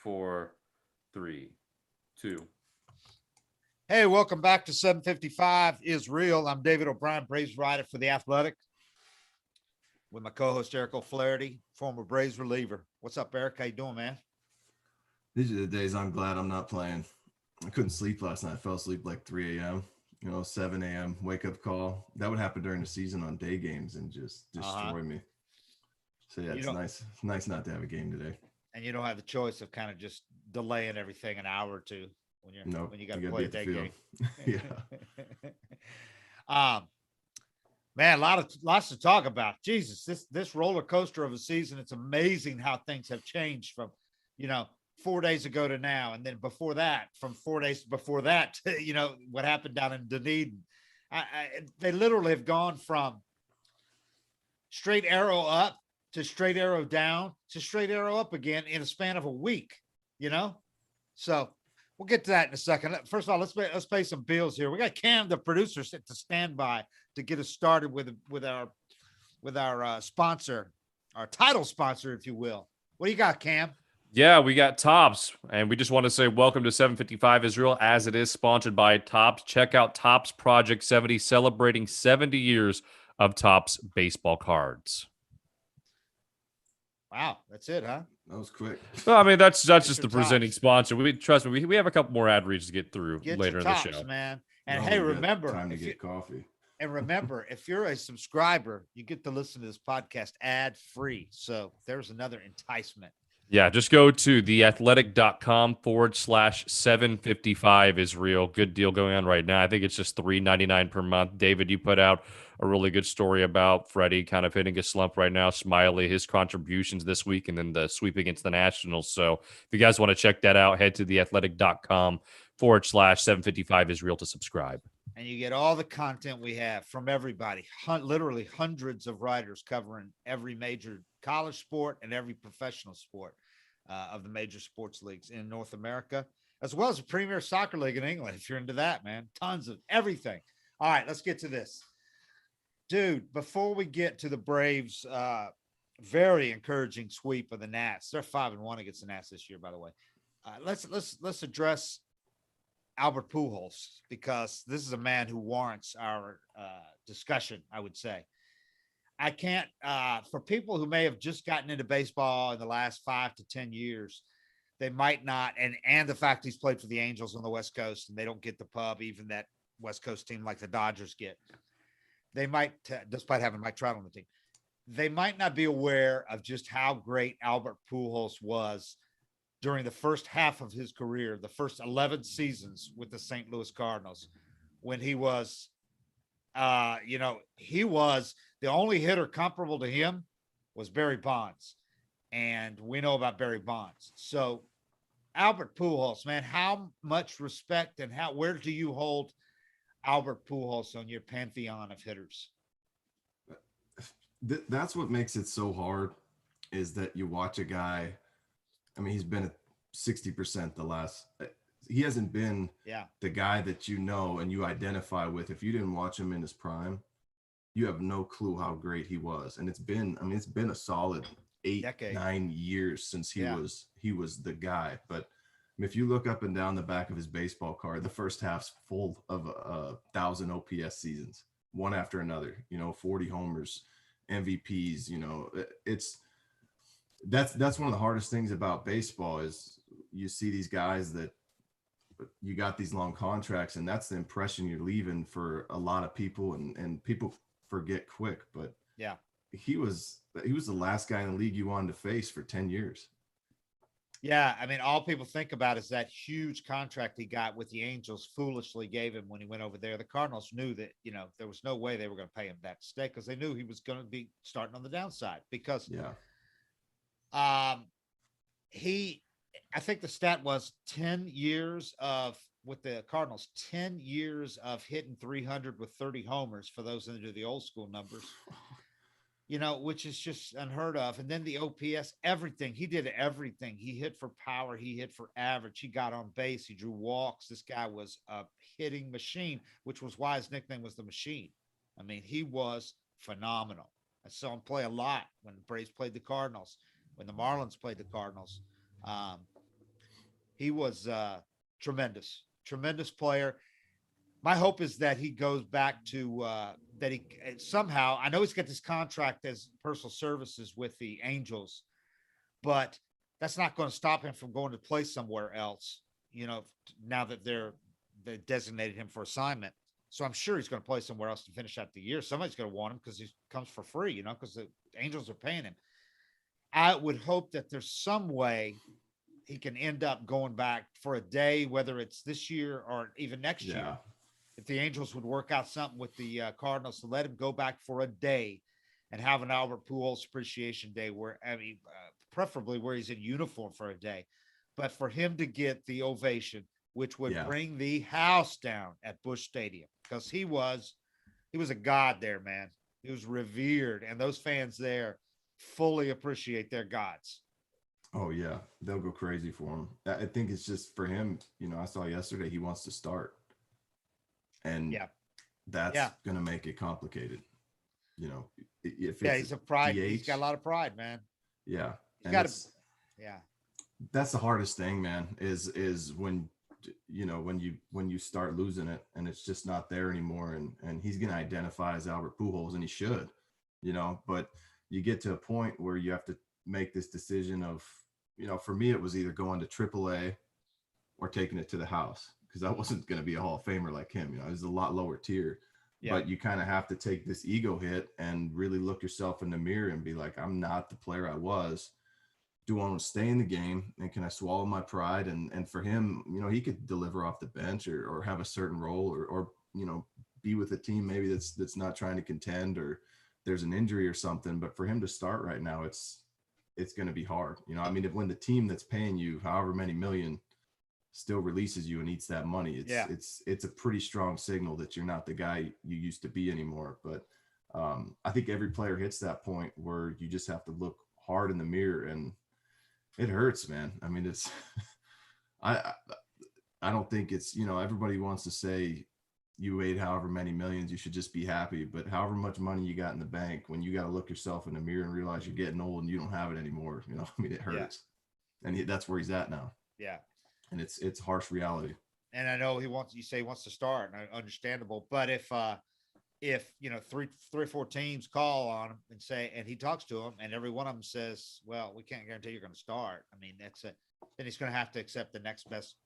4, 3, 2. Hey, welcome back to 755 is Real. I'm David O'Brien, Braves writer for The Athletic, with my co-host Eric O'Flaherty, former Braves reliever. What's up, Eric? How you doing, man? These are the days I'm glad I'm not playing. I couldn't sleep last night. I fell asleep like 3 a.m. 7 a.m. wake up call. That would happen during the season on day games and just destroy me. So yeah, You it's don't, nice. It's nice not to have a game today. and you don't have the choice of kind of just delaying everything an hour or two when Nope. when you got to You gotta play be a at the day field. game. Yeah. Man, lots to talk about. Jesus, this roller coaster of a season. It's amazing how things have changed from, you know, 4 days ago to now, and then before that, from 4 days before that, to, what happened down in Dunedin. They literally have gone from straight arrow up to straight arrow down to straight arrow up again in a span of a week. You know, so we'll get to that in a second. First of all, let's pay some bills here. We got Cam, the producer, set to stand by to get us started with our sponsor, our title sponsor, if you will. What do you got, Cam? Yeah, we got Tops, and we just want to say welcome to 755 Israel, as it is sponsored by Tops. Check out Tops Project 70, celebrating 70 years of Tops baseball cards. Wow, that's it, huh? That was quick. Well, I mean, that's Get just your the presenting Tops. sponsor. Trust me, we have a couple more ad reads to get through Get later your in the Tops, show. man. And No, hey, we got remember, time to get coffee. and remember, if you're a subscriber, you get to listen to this podcast ad free. So there's another enticement. Yeah, just go to theathletic.com/755 is real. Good deal going on right now. I think it's just $3.99 per month. David, you put out a really good story about Freddie kind of hitting a slump right now. Smyly, his contributions this week, and then the sweep against the Nationals. So if you guys want to check that out, head to theathletic.com/755 is real to subscribe. And you get all the content we have from everybody, literally hundreds of writers covering every major college sport and every professional sport of the major sports leagues in North America, as well as the Premier Soccer League in England. If you're into that, man, tons of everything. All right, let's get to this. Dude, before we get to the Braves, very encouraging sweep of the Nats. They're 5-1 against the Nats this year, by the way. Let's address Albert Pujols, because this is a man who warrants our discussion, I would say. I can't, for people who may have just gotten into baseball in the last 5 to 10 years, they might not, and the fact he's played for the Angels on the West Coast and they don't get the pub, even that West Coast team like the Dodgers get. They might, despite having Mike Trout on the team, they might not be aware of just how great Albert Pujols was during the first half of his career, the first 11 seasons with the St. Louis Cardinals, when he was, he was the only hitter comparable to him was Barry Bonds. And we know about Barry Bonds. So Albert Pujols, man, how much respect and where do you hold Albert Pujols on your pantheon of hitters? That's what makes it so hard, is that you watch a guy. I mean, he's been at 60% the last. He hasn't been the guy that and you identify with. If you didn't watch him in his prime, you have no clue how great he was. And it's been a solid 9 years since he was the guy. But if you look up and down the back of his baseball card, the first half's full of 1,000 OPS seasons, one after another. 40 homers, MVPs. That's one of the hardest things about baseball is you see these guys that you got these long contracts, and that's the impression you're leaving for a lot of people, and people forget quick. But yeah, he was the last guy in the league you wanted to face for 10 years. Yeah, I mean, all people think about is that huge contract he got with the Angels, foolishly gave him when he went over there. The Cardinals knew that, there was no way they were going to pay him that stake, because they knew he was going to be starting on the downside, because I think the stat was 10 years with the Cardinals, 10 years of hitting 300 with 30 homers, for those that do the old school numbers. Which is just unheard of. And then the OPS, everything. He did everything. He hit for power. He hit for average. He got on base. He drew walks. This guy was a hitting machine, which was why his nickname was the Machine. I mean, he was phenomenal. I saw him play a lot when the Braves played the Cardinals, when the Marlins played the Cardinals. He was tremendous, tremendous player. My hope is that he goes back to that he somehow. I know he's got this contract as personal services with the Angels, but that's not going to stop him from going to play somewhere else. Now that they designated him for assignment, so I'm sure he's going to play somewhere else to finish out the year. Somebody's going to want him because he comes for free, because the Angels are paying him. I would hope that there's some way he can end up going back for a day, whether it's this year or even next year. If the Angels would work out something with the Cardinals to let him go back for a day and have an Albert Pujols appreciation day where, preferably where he's in uniform for a day, but for him to get the ovation, which would bring the house down at Busch Stadium, because he was a god there, man. He was revered, and those fans there fully appreciate their gods. Oh yeah, they'll go crazy for him. I think it's just for him. I saw yesterday he wants to start, and that's going to make it complicated. If he's a pride. DH, he's got a lot of pride, man. Yeah, he's got to. That's the hardest thing, man. Is when when you start losing it and it's just not there anymore, and he's going to identify as Albert Pujols, and he should, but you get to a point where you have to make this decision of, for me, it was either going to AAA or taking it to the house, because I wasn't going to be a Hall of Famer like him. It was a lot lower tier, but you kind of have to take this ego hit and really look yourself in the mirror and be like, I'm not the player I was. Do I want to stay in the game, and can I swallow my pride? And for him, he could deliver off the bench or have a certain role or be with a team maybe that's not trying to contend, or there's an injury or something. But for him to start right now, it's going to be hard. When the team that's paying you however many million still releases you and eats that money, it's a pretty strong signal that you're not the guy you used to be anymore. But I think every player hits that point where you just have to look hard in the mirror, and it hurts, man. It's I don't think it's, everybody wants to say you made however many millions, you should just be happy. But however much money you got in the bank, when you got to look yourself in the mirror and realize you're getting old and you don't have it anymore, it hurts. Yeah. And that's where he's at now. Yeah. And it's harsh reality. And I know he wants to start, and understandable. But if three or four teams call on him and say, and he talks to them, and every one of them says, well, we can't guarantee you're going to start. Then he's going to have to accept the next best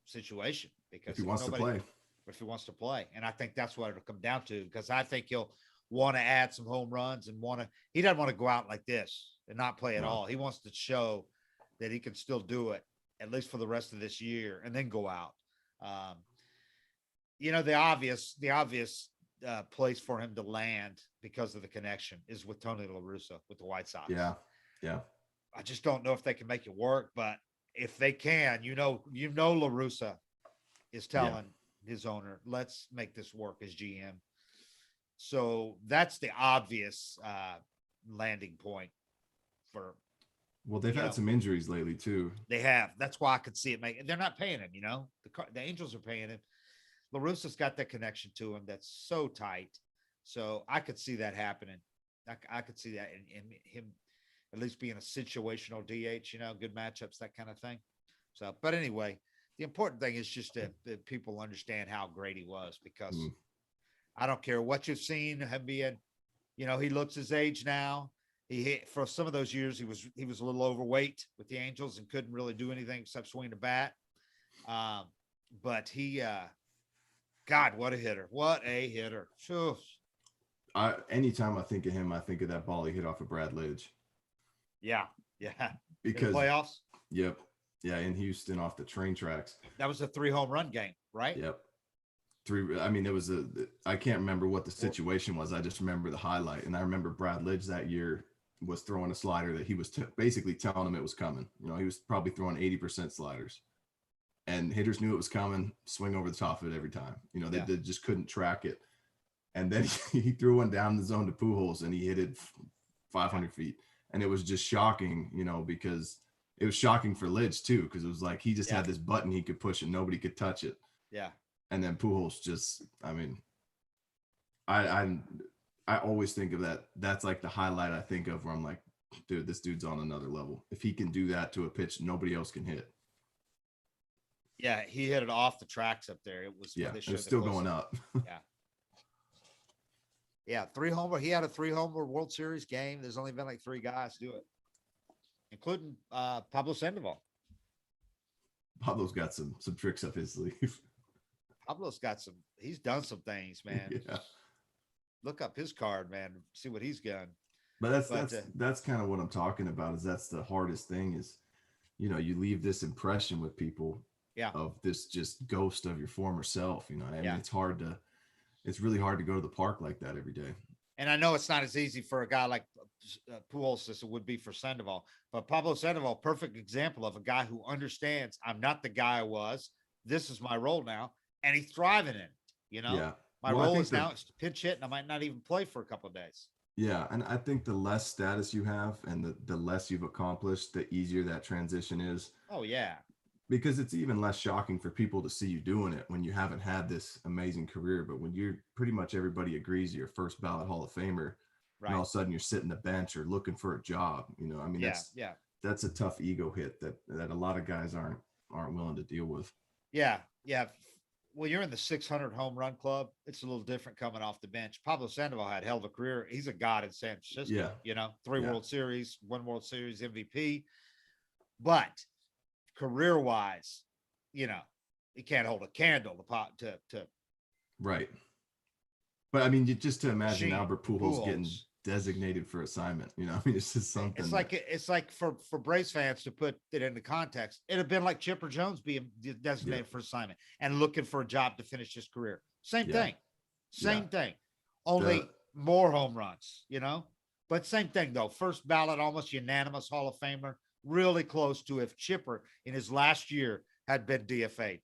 situation, because if he wants to play. If he wants to play. And I think that's what it'll come down to, because I think he'll want to add some home runs and he doesn't want to go out like this and not play at all. He wants to show that he can still do it, at least for the rest of this year, and then go out. The obvious place for him to land because of the connection is with Tony La Russa with the White Sox. Yeah. I just don't know if they can make it work, but if they can, La Russa is telling his owner, let's make this work as GM. So that's the obvious landing point for. Well, they've had some injuries lately too. They have. That's why I could see it they're not paying him, the Angels are paying him. La Russa's got that connection to him that's so tight. So I could see that happening. I could see that in him at least being a situational DH, good matchups, that kind of thing. So, but anyway, the important thing is just that people understand how great he was, because I don't care what you've seen him being, he looks his age now. For some of those years, he was a little overweight with the Angels and couldn't really do anything except swing the bat. But he, God, what a hitter! What a hitter! Phew. Anytime I think of him, I think of that ball he hit off of Brad Lidge. Yeah. Because in the playoffs. Yep. Yeah, in Houston off the train tracks. That was a 3 home run game, right? Yep. 3. It was I can't remember what the situation was. I just remember the highlight, and I remember Brad Lidge that year was throwing a slider that he was basically telling him it was coming. He was probably throwing 80% sliders, and hitters knew it was coming. Swing over the top of it every time. They just couldn't track it. And then he threw one down the zone to Pujols, and he hit it 500 feet. And it was just shocking, because it was shocking for Lidge too, because it was like he just had this button he could push and nobody could touch it. Yeah. And then Pujols just, I always think of that. That's like the highlight I think of, where I'm like, dude, this dude's on another level. If he can do that to a pitch nobody else can hit. Yeah, he hit it off the tracks up there. It was Yeah, they it showed was the still close going up. up. Yeah. Yeah, 3-homer. He had a 3-homer World Series game. There's only been like 3 guys do it, including Pablo Sandoval. Pablo's got some tricks up his sleeve. Pablo's got some. He's done some things, man. Yeah. Look up his card, man. See what he's done. But But that's kind of what I'm talking about. Is that's the hardest thing is, you leave this impression with people yeah, of this just ghost of your former self. I mean, yeah. it's really hard to go to the park like that every day. And I know it's not as easy for a guy like Pujols as it would be for Sandoval, but Pablo Sandoval, perfect example of a guy who understands I'm not the guy I was. This is my role now, and he's thriving in it. Yeah. My Well, I role think is now it's to pinch hit, and I might not even play for a couple of days. Yeah, and I think the less status you have and the less you've accomplished, the easier that transition is. Oh yeah. Because it's even less shocking for people to see you doing it when you haven't had this amazing career. But when you're pretty much everybody agrees you're a first ballot Hall of Famer, right. and all of a sudden you're sitting the bench or looking for a job, I mean, that's a tough ego hit that a lot of guys aren't willing to deal with. Yeah. Yeah. Well, you're in the 600 home run club. It's a little different coming off the bench. Pablo Sandoval had a hell of a career. He's a god in San Francisco. Yeah. 3 World Series, 1 World Series MVP. But career-wise, he can't hold a candle to right. But I mean, just to imagine Gene Albert Pujols getting designated for assignment, I mean, it's just something. It's like for Braves fans to put it into context. It'd have been like Chipper Jones being designated for assignment and looking for a job to finish his career. Same thing. Only more home runs, But same thing though. First ballot, almost unanimous Hall of Famer, really close to if Chipper in his last year had been DFA'd.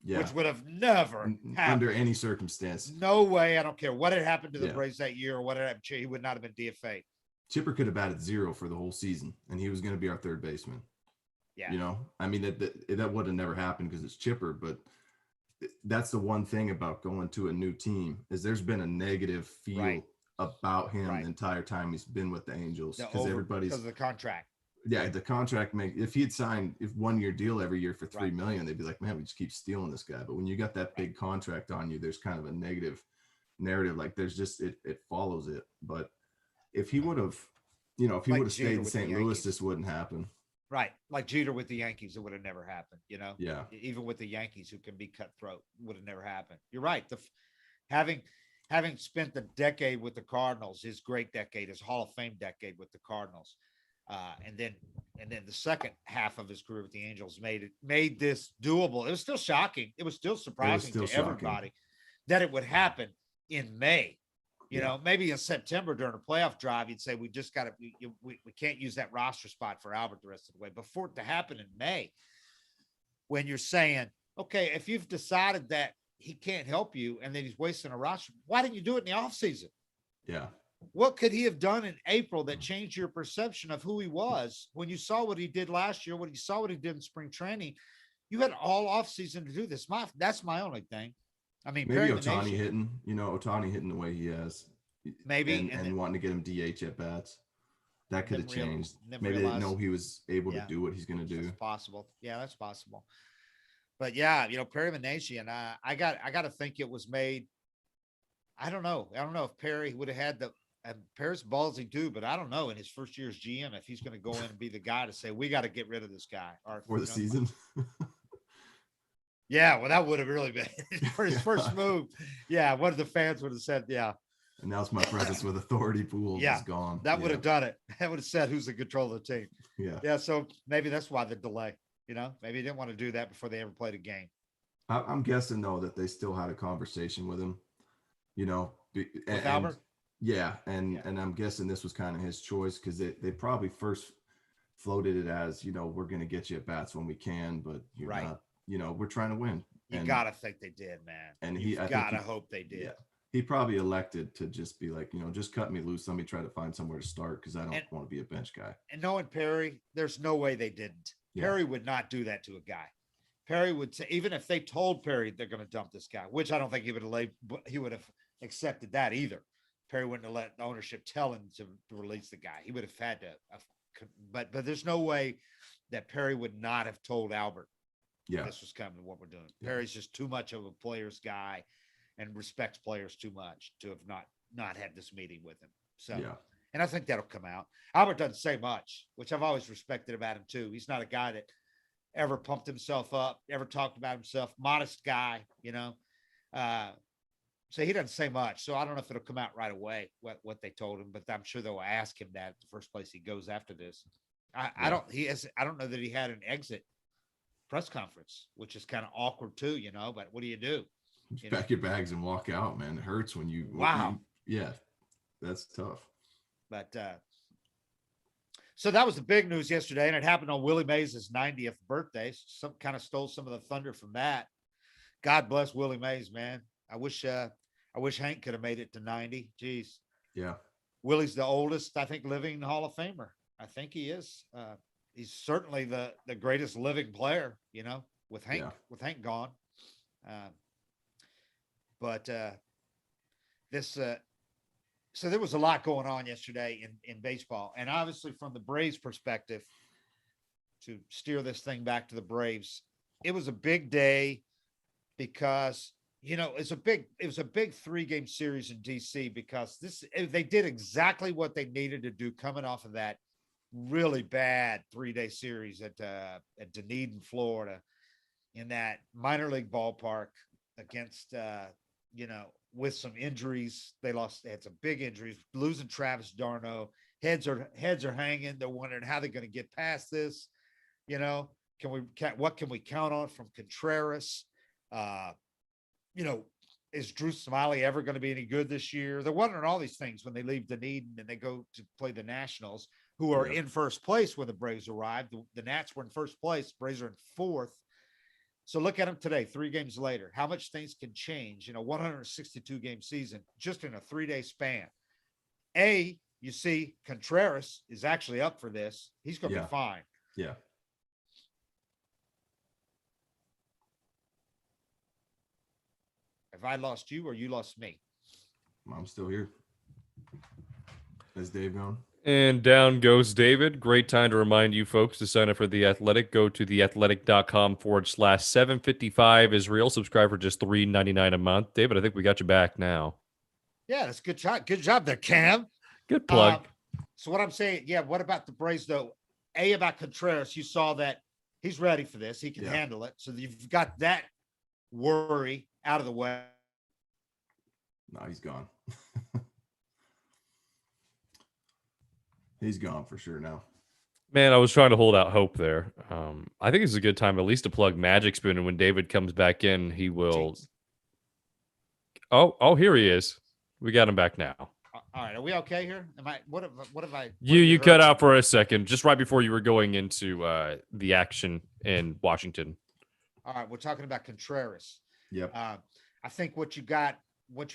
Yeah. Which would have never happened under any circumstance. No way. I don't care what had happened to the Braves that year or what had happened. He would not have been DFA'd. Chipper could have batted 0 for the whole season, and he was going to be our third baseman. Yeah. I mean, that would have never happened because it's Chipper, but that's the one thing about going to a new team is there's been a negative feel about him the entire time he's been with the Angels because of the contract. Yeah, the contract if he had signed 1-year deal every year for $3 million, they'd be like, man, we just keep stealing this guy. But when you got that big contract on you, there's kind of a negative narrative. Like there's just it follows it. But if he would have, if he would have stayed in St. Louis, this wouldn't happen. Right. Like Jeter with the Yankees, it would have never happened, Yeah. Even with the Yankees who can be cutthroat, would have never happened. You're right. Having spent the decade with the Cardinals, his great decade, his Hall of Fame decade with the Cardinals. And then the second half of his career with the Angels made this doable. It was still shocking. It was still surprising to everybody that it would happen in May. Maybe in September during a playoff drive, you'd say we just got to we can't use that roster spot for Albert the rest of the way. But for it to happen in May, when you're saying, okay, if you've decided that he can't help you and then he's wasting a roster, why didn't you do it in the offseason? Yeah. What could he have done in April that changed your perception of who he was when you saw what he did last year, when you saw what he did in spring training? You had all offseason to do this. That's my only thing. I mean, maybe Ohtani hitting, Ohtani hitting the way he has. Maybe. And wanting to get him DH at bats. That could have changed. Maybe they didn't know he was able to do what he's going to do. That's possible. Yeah, that's possible. But yeah, Perry Minasian, I got to think it was made. I don't know if Perry would have had Perry's ballsy too, but I don't know in his first year as GM if he's going to go in and be the guy to say we got to get rid of this guy for the season. Yeah, well, that would have really been for his first move. Yeah, what the fans would have said. Yeah, and now it's my presence with authority. Pujols is gone. That would have done it. That would have said who's in control of the team. Yeah. So maybe that's why the delay. Maybe he didn't want to do that before they ever played a game. I'm guessing though that they still had a conversation with him. With Albert. Yeah, and I'm guessing this was kind of his choice because they probably first floated it as we're going to get you at bats when we can, but you're not. We're trying to win. You gotta think they did, man. And you gotta hope they did. Yeah, he probably elected to just be like, just cut me loose. Let me try to find somewhere to start because I don't want to be a bench guy. And knowing Perry, there's no way they didn't. Yeah. Perry would not do that to a guy. Perry would say, even if they told Perry they're going to dump this guy, which I don't think he would have accepted that either. Perry wouldn't have let the ownership tell him to release the guy. He would have had to, but there's no way that Perry would not have told Albert. Yeah. This was kind of what we're doing. Yeah. Perry's just too much of a player's guy and respects players too much to have not had this meeting with him. So, yeah. And I think that'll come out. Albert doesn't say much, which I've always respected about him too. He's not a guy that ever pumped himself up, ever talked about himself. Modest guy, so he doesn't say much. So I don't know if it'll come out right away what they told him, but I'm sure they'll ask him that the first place he goes after this. I don't know that he had an exit press conference, which is kind of awkward too, but what do you do? Just pack your bags and walk out, man. It hurts when you yeah, that's tough. But so that was the big news yesterday, and it happened on Willie Mays' 90th birthday. Some kind of stole some of the thunder from that. God bless Willie Mays, man. I wish Hank could have made it to 90. Jeez. Yeah. Willie's the oldest, I think, living Hall of Famer. I think he is. He's certainly the greatest living player, with Hank gone. But so there was a lot going on yesterday in baseball. And obviously from the Braves perspective, to steer this thing back to the Braves, it was a big day because, it was a big 3-game series in DC because they did exactly what they needed to do coming off of that really bad 3-day series at Dunedin, Florida, in that minor league ballpark against, with some injuries. They had some big injuries, losing Travis d'Arnaud. Heads are hanging. They're wondering how they're going to get past this. What can we count on from Contreras? Is Drew Smyly ever going to be any good this year? They're wondering all these things when they leave Dunedin and they go to play the Nationals, who are in first place when the Braves arrived. The Nats were in first place. Braves are in fourth. So look at them today, 3 games later. How much things can change in a 162-game season just in a 3-day span? You see Contreras is actually up for this. He's going to be fine. Yeah. Have I lost you or you lost me? I'm still here. Is Dave gone? And down goes David. Great time to remind you folks to sign up for The Athletic. Go to theathletic.com/755 is real. Subscribe for just $3.99 a month. David, I think we got you back now. Yeah, that's a good job. Good job there, Cam. Good plug. So what I'm saying, what about the Braves, though? About Contreras, you saw that he's ready for this. He can handle it. So you've got that worry out of the way. No, he's gone. He's gone for sure now. Man, I was trying to hold out hope there. I think it's a good time at least to plug Magic Spoon, and when David comes back in, he will. Jeez. Oh, here he is. We got him back now. All right, are we okay here? What have I? You cut out for a second, just right before you were going into the action in Washington. All right, we're talking about Contreras. Yep. I think what you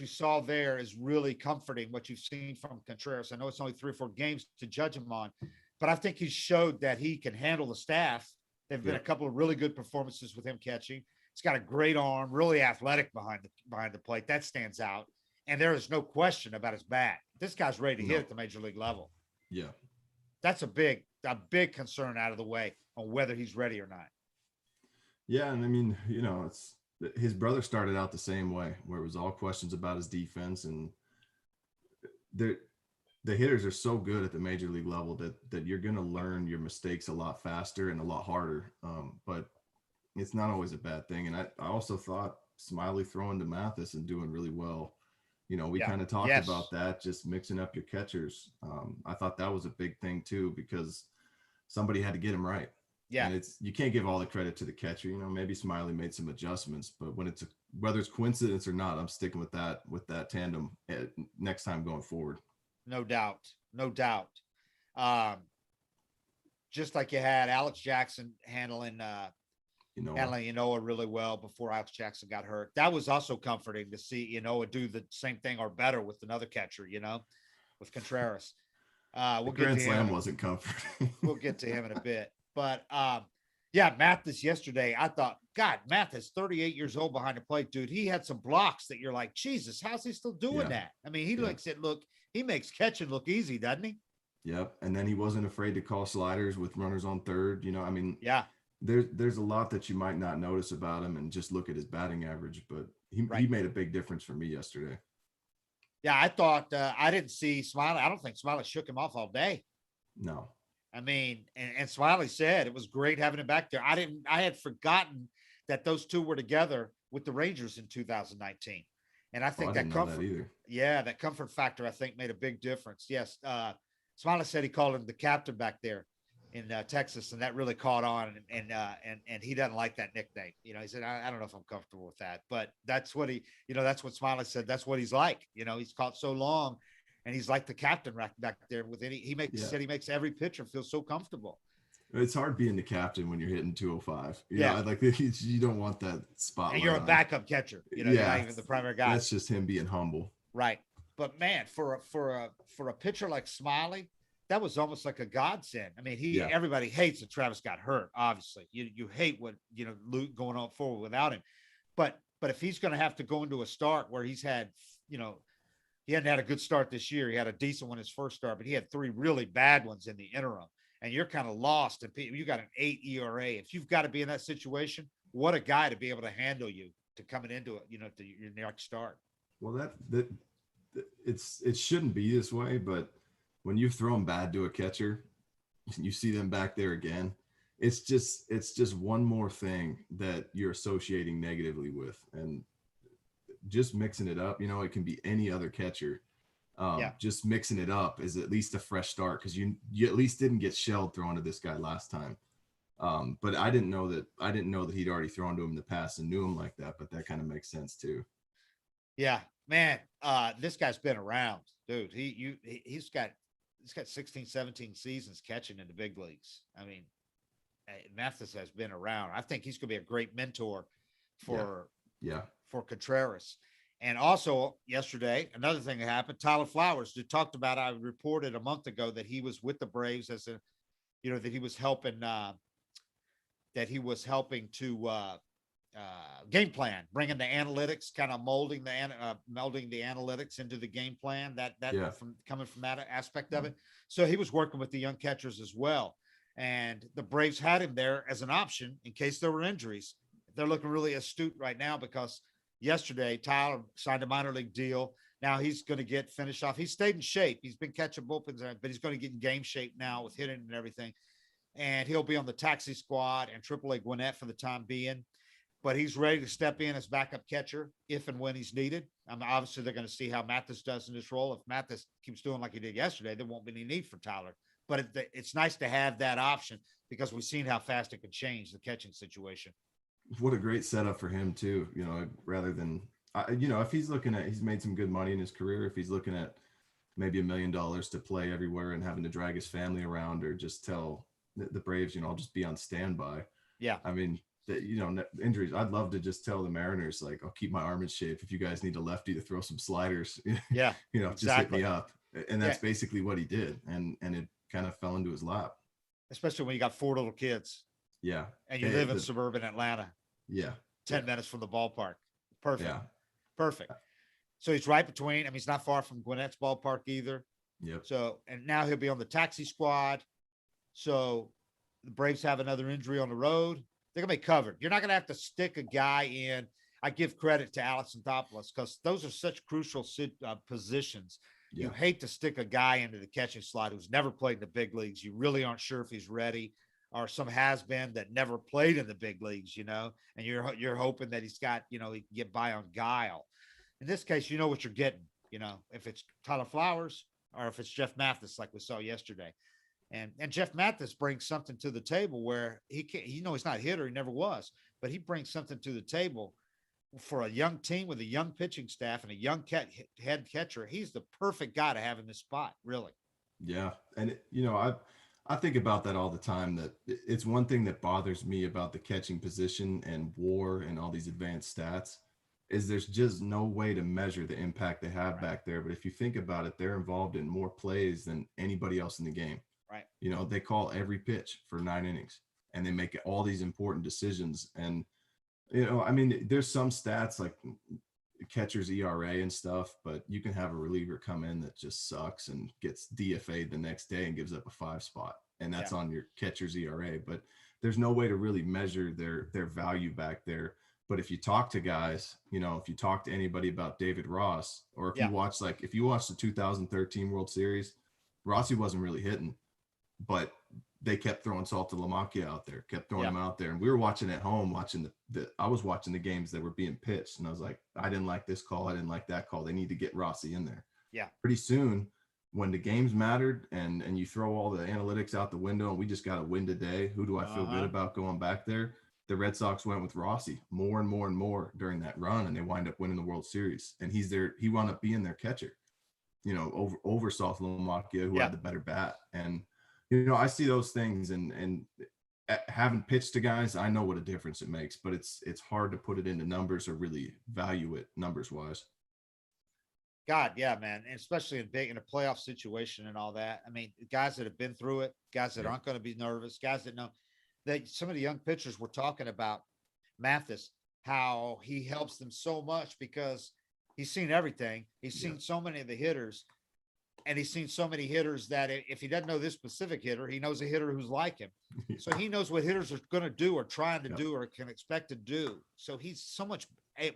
saw there is really comforting, what you've seen from Contreras. I know it's only 3 or 4 games to judge him on, but I think he showed that he can handle the staff. There've been a couple of really good performances with him catching. He's got a great arm, really athletic behind the plate. That stands out. And there is no question about his bat. This guy's ready to hit at the major league level. Yeah. That's a big concern out of the way on whether he's ready or not. Yeah. And I mean, it's his brother started out the same way, where it was all questions about his defense, and the hitters are so good at the major league level that you're going to learn your mistakes a lot faster and a lot harder. But it's not always a bad thing. And I also thought Smyly throwing to Mathis and doing really well. We kind of talked about that, just mixing up your catchers. I thought that was a big thing too, because somebody had to get him right. Yeah. And you can't give all the credit to the catcher. Maybe Smyly made some adjustments, but whether it's coincidence or not, I'm sticking with that tandem next time going forward. No doubt. Just like you had Alex Jackson handling Ynoa really well before Alex Jackson got hurt. That was also comforting to see Ynoa do the same thing or better with another catcher, with Contreras. The Grand Slam wasn't comforting. We'll get to him in a bit. But, Mathis yesterday, I thought, God, Mathis, 38 years old behind the plate, dude. He had some blocks that you're like, Jesus, how's he still doing that? I mean, he makes catching look easy, doesn't he? Yep. And then he wasn't afraid to call sliders with runners on third. there's a lot that you might not notice about him and just look at his batting average, but he made a big difference for me yesterday. Yeah, I thought I didn't see Smyly. I don't think Smyly shook him off all day. No. I mean, and Smyly said it was great having him back there. I had forgotten that those two were together with the Rangers in 2019. And I think I didn't know that either. Yeah, that comfort factor, I think, made a big difference. Yes. Smyly said he called him the captain back there in Texas, and that really caught on. And he doesn't like that nickname. You know, he said, I don't know if I'm comfortable with that, but that's what that's what Smyly said. That's what he's like. You know, he's caught so long, and he's like the captain back there with any. Said he makes every pitcher feel so comfortable. It's hard being the captain when you're hitting 205. Yeah, like you don't want that spotlight. And you're a backup catcher. You know, you're not even the primary guy. That's just him being humble. Right. But man, for a pitcher like Smyly, that was almost like a godsend. I mean, everybody hates that Travis got hurt. Obviously, you hate what Luke going on forward without him. But if he's going to have to go into a start where he's had, he hadn't had a good start this year. He had a decent one his first start, but he had 3 really bad ones in the interim. And you're kind of lost. And you got an 8 ERA. If you've got to be in that situation, what a guy to be able to handle you to coming into it, to your next start. Well, it shouldn't be this way, but when you throw them bad to a catcher, you see them back there again. It's just one more thing that you're associating negatively with, and just mixing it up. It can be any other catcher. Just mixing it up is at least a fresh start, because you at least didn't get shelled throwing to this guy last time. But I didn't know that he'd already thrown to him in the past and knew him like that. But that kind of makes sense too. Yeah, man, this guy's been around, dude. He's got 16, 17 seasons catching in the big leagues. I mean, Mathis has been around. I think he's going to be a great mentor for Contreras. And also yesterday, another thing that happened, Tyler Flowers, we talked about, I reported a month ago that he was with the Braves as that he was helping, to game plan, bringing the analytics, kind of melding the analytics into the game plan from coming from that aspect of it. So he was working with the young catchers as well. And the Braves had him there as an option in case there were injuries. They're looking really astute right now, because yesterday Tyler signed a minor league deal. Now he's going to get finished off. He's stayed in shape. He's been catching bullpens, but he's going to get in game shape now with hitting and everything. And he'll be on the taxi squad and AAA Gwinnett for the time being. But he's ready to step in as backup catcher if and when he's needed. Obviously, they're going to see how Mathis does in this role. If Mathis keeps doing like he did yesterday, there won't be any need for Tyler. But it's nice to have that option, because we've seen how fast it can change the catching situation. What a great setup for him too. Rather than, if he's he's made some good money in his career. If he's looking at maybe $1 million to play everywhere and having to drag his family around, or just tell the Braves, I'll just be on standby. Yeah. I mean, injuries. I'd love to just tell the Mariners, like, I'll keep my arm in shape. If you guys need a lefty to throw some sliders, exactly. Just hit me up. And that's basically what he did. And it kind of fell into his lap. Especially when you got 4 little kids. Yeah. And you live in suburban Atlanta. Yeah. 10 minutes from the ballpark. Perfect. Yeah. Perfect. So he's right between. He's not far from Gwinnett's ballpark either. Yep. So, and now he'll be on the taxi squad. So the Braves have another injury on the road. They're going to be covered. You're not going to have to stick a guy in. I give credit to Alex Anthopoulos, because those are such crucial positions. Yeah. You hate to stick a guy into the catching slot who's never played in the big leagues. You really aren't sure if he's ready, or some has-been that never played in the big leagues, and you're hoping that he's got, he can get by on guile. In this case, you know what you're getting, if it's Tyler Flowers or if it's Jeff Mathis, like we saw yesterday. And Jeff Mathis brings something to the table where he can't, he's not a hitter. He never was, but he brings something to the table for a young team with a young pitching staff and a young head catcher. He's the perfect guy to have in this spot, really. Yeah. And, I think about that all the time, that it's one thing that bothers me about the catching position and WAR and all these advanced stats is there's just no way to measure the impact they have back there. But if you think about it, they're involved in more plays than anybody else in the game. Right. They call every pitch for 9 innings, and they make all these important decisions. And, there's some stats like catcher's ERA and stuff, but you can have a reliever come in that just sucks and gets DFA'd the next day and gives up a 5 spot. And that's on your catcher's ERA. But there's no way to really measure their value back there. But if you talk to guys, if you talk to anybody about David Ross, or if you watch the 2013 World Series, Rossi wasn't really hitting, but they kept throwing Salta Lamacchia out there, kept throwing him out there. And we were watching at home, I was watching the games that were being pitched. And I was like, I didn't like this call. I didn't like that call. They need to get Rossi in there. Yeah. Pretty soon, when the games mattered and you throw all the analytics out the window and we just got to win today, who do I feel good about going back there? The Red Sox went with Rossi more and more and more during that run, and they wind up winning the World Series. And he wound up being their catcher, over Salta Lamacchia, who had the better bat. And I see those things, and having pitched to guys, I know what a difference it makes, but it's hard to put it into numbers or really value it numbers wise. God, yeah, man. And especially in a playoff situation and all that. I mean, guys that have been through it, guys that aren't going to be nervous, guys that know that some of the young pitchers were talking about Mathis, how he helps them so much because he's seen everything. He's seen so many of the hitters. And he's seen so many hitters that if he doesn't know this specific hitter, he knows a hitter who's like him. So he knows what hitters are going to do or trying to do or can expect to do. So he's so much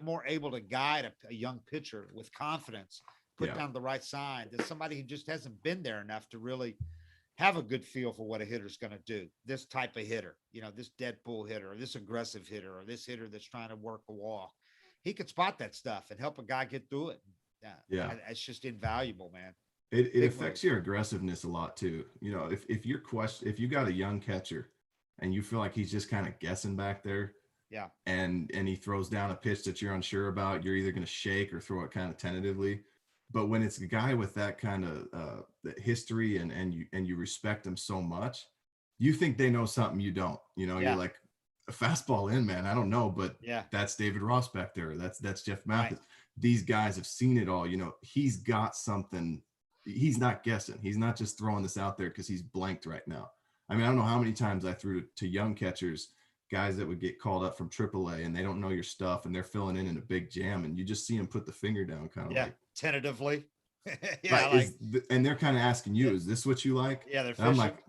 more able to guide a young pitcher with confidence, put down the right sign than somebody who just hasn't been there enough to really have a good feel for what a hitter's going to do. This type of hitter, this Deadpool hitter, or this aggressive hitter, or this hitter that's trying to work a walk. He could spot that stuff and help a guy get through it. It's just invaluable, man. It affects your aggressiveness a lot too. If you got a young catcher and you feel like he's just kind of guessing back there, and he throws down a pitch that you're unsure about, you're either going to shake or throw it kind of tentatively. But when it's a guy with that kind of history and you respect him so much, you think they know something you don't. You're like, a fastball in, man. I don't know, but that's David Ross back there. That's Jeff Mathis. Right. These guys have seen it all. He's got something. He's not guessing. He's not just throwing this out there because he's blanked right now. I mean, I don't know how many times I threw to young catchers, guys that would get called up from AAA and they don't know your stuff and they're filling in a big jam and you just see them put the finger down kind of like tentatively. And they're kind of asking you, is this what you like? Yeah, they're I'm like,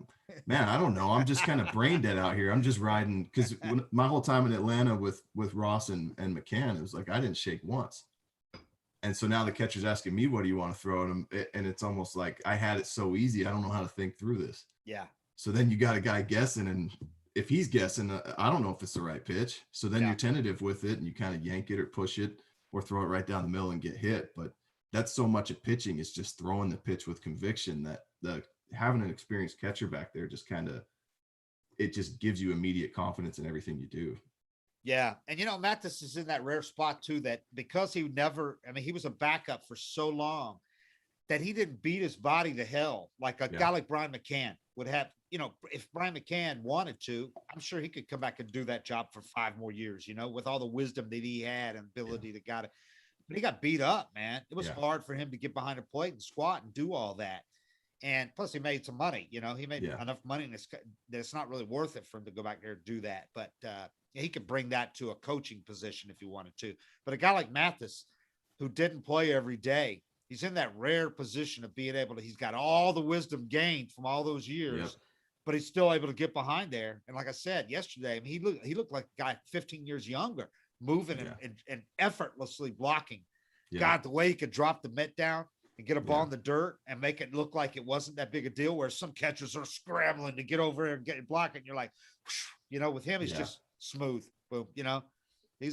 man, I don't know. I'm just kind of brain dead out here. I'm just riding because my whole time in Atlanta with Ross and McCann, it was like I didn't shake once. And so now the catcher's asking me, what do you want to throw at him? And it's almost like I had it so easy. I don't know how to think through this. Yeah. So then you got a guy guessing. And if he's guessing, I don't know if it's the right pitch. So then you're tentative with it and you kind of yank it or push it or throw it right down the middle and get hit. But that's so much of pitching is just throwing the pitch with conviction that having an experienced catcher back there just it just gives you immediate confidence in everything you do. Yeah. And, Mathis is in that rare spot, too, that because he was a backup for so long that he didn't beat his body to hell like a guy like Brian McCann would have. If Brian McCann wanted to, I'm sure he could come back and do that job for 5 more years, with all the wisdom that he had and ability to got it. But he got beat up, man. It was hard for him to get behind a plate and squat and do all that. And plus, he made some money. He made enough money that it's not really worth it for him to go back there and do that. But he could bring that to a coaching position if he wanted to. But a guy like Mathis, who didn't play every day, he's in that rare position of being able to. He's got all the wisdom gained from all those years, but he's still able to get behind there. And like I said yesterday, he looked like a guy 15 years younger, moving and effortlessly blocking. God, the way he could drop the mitt down and get a ball in the dirt and make it look like it wasn't that big a deal, where some catchers are scrambling to get over there and get it blocked. And you're like, with him, he's just smooth. Boom. He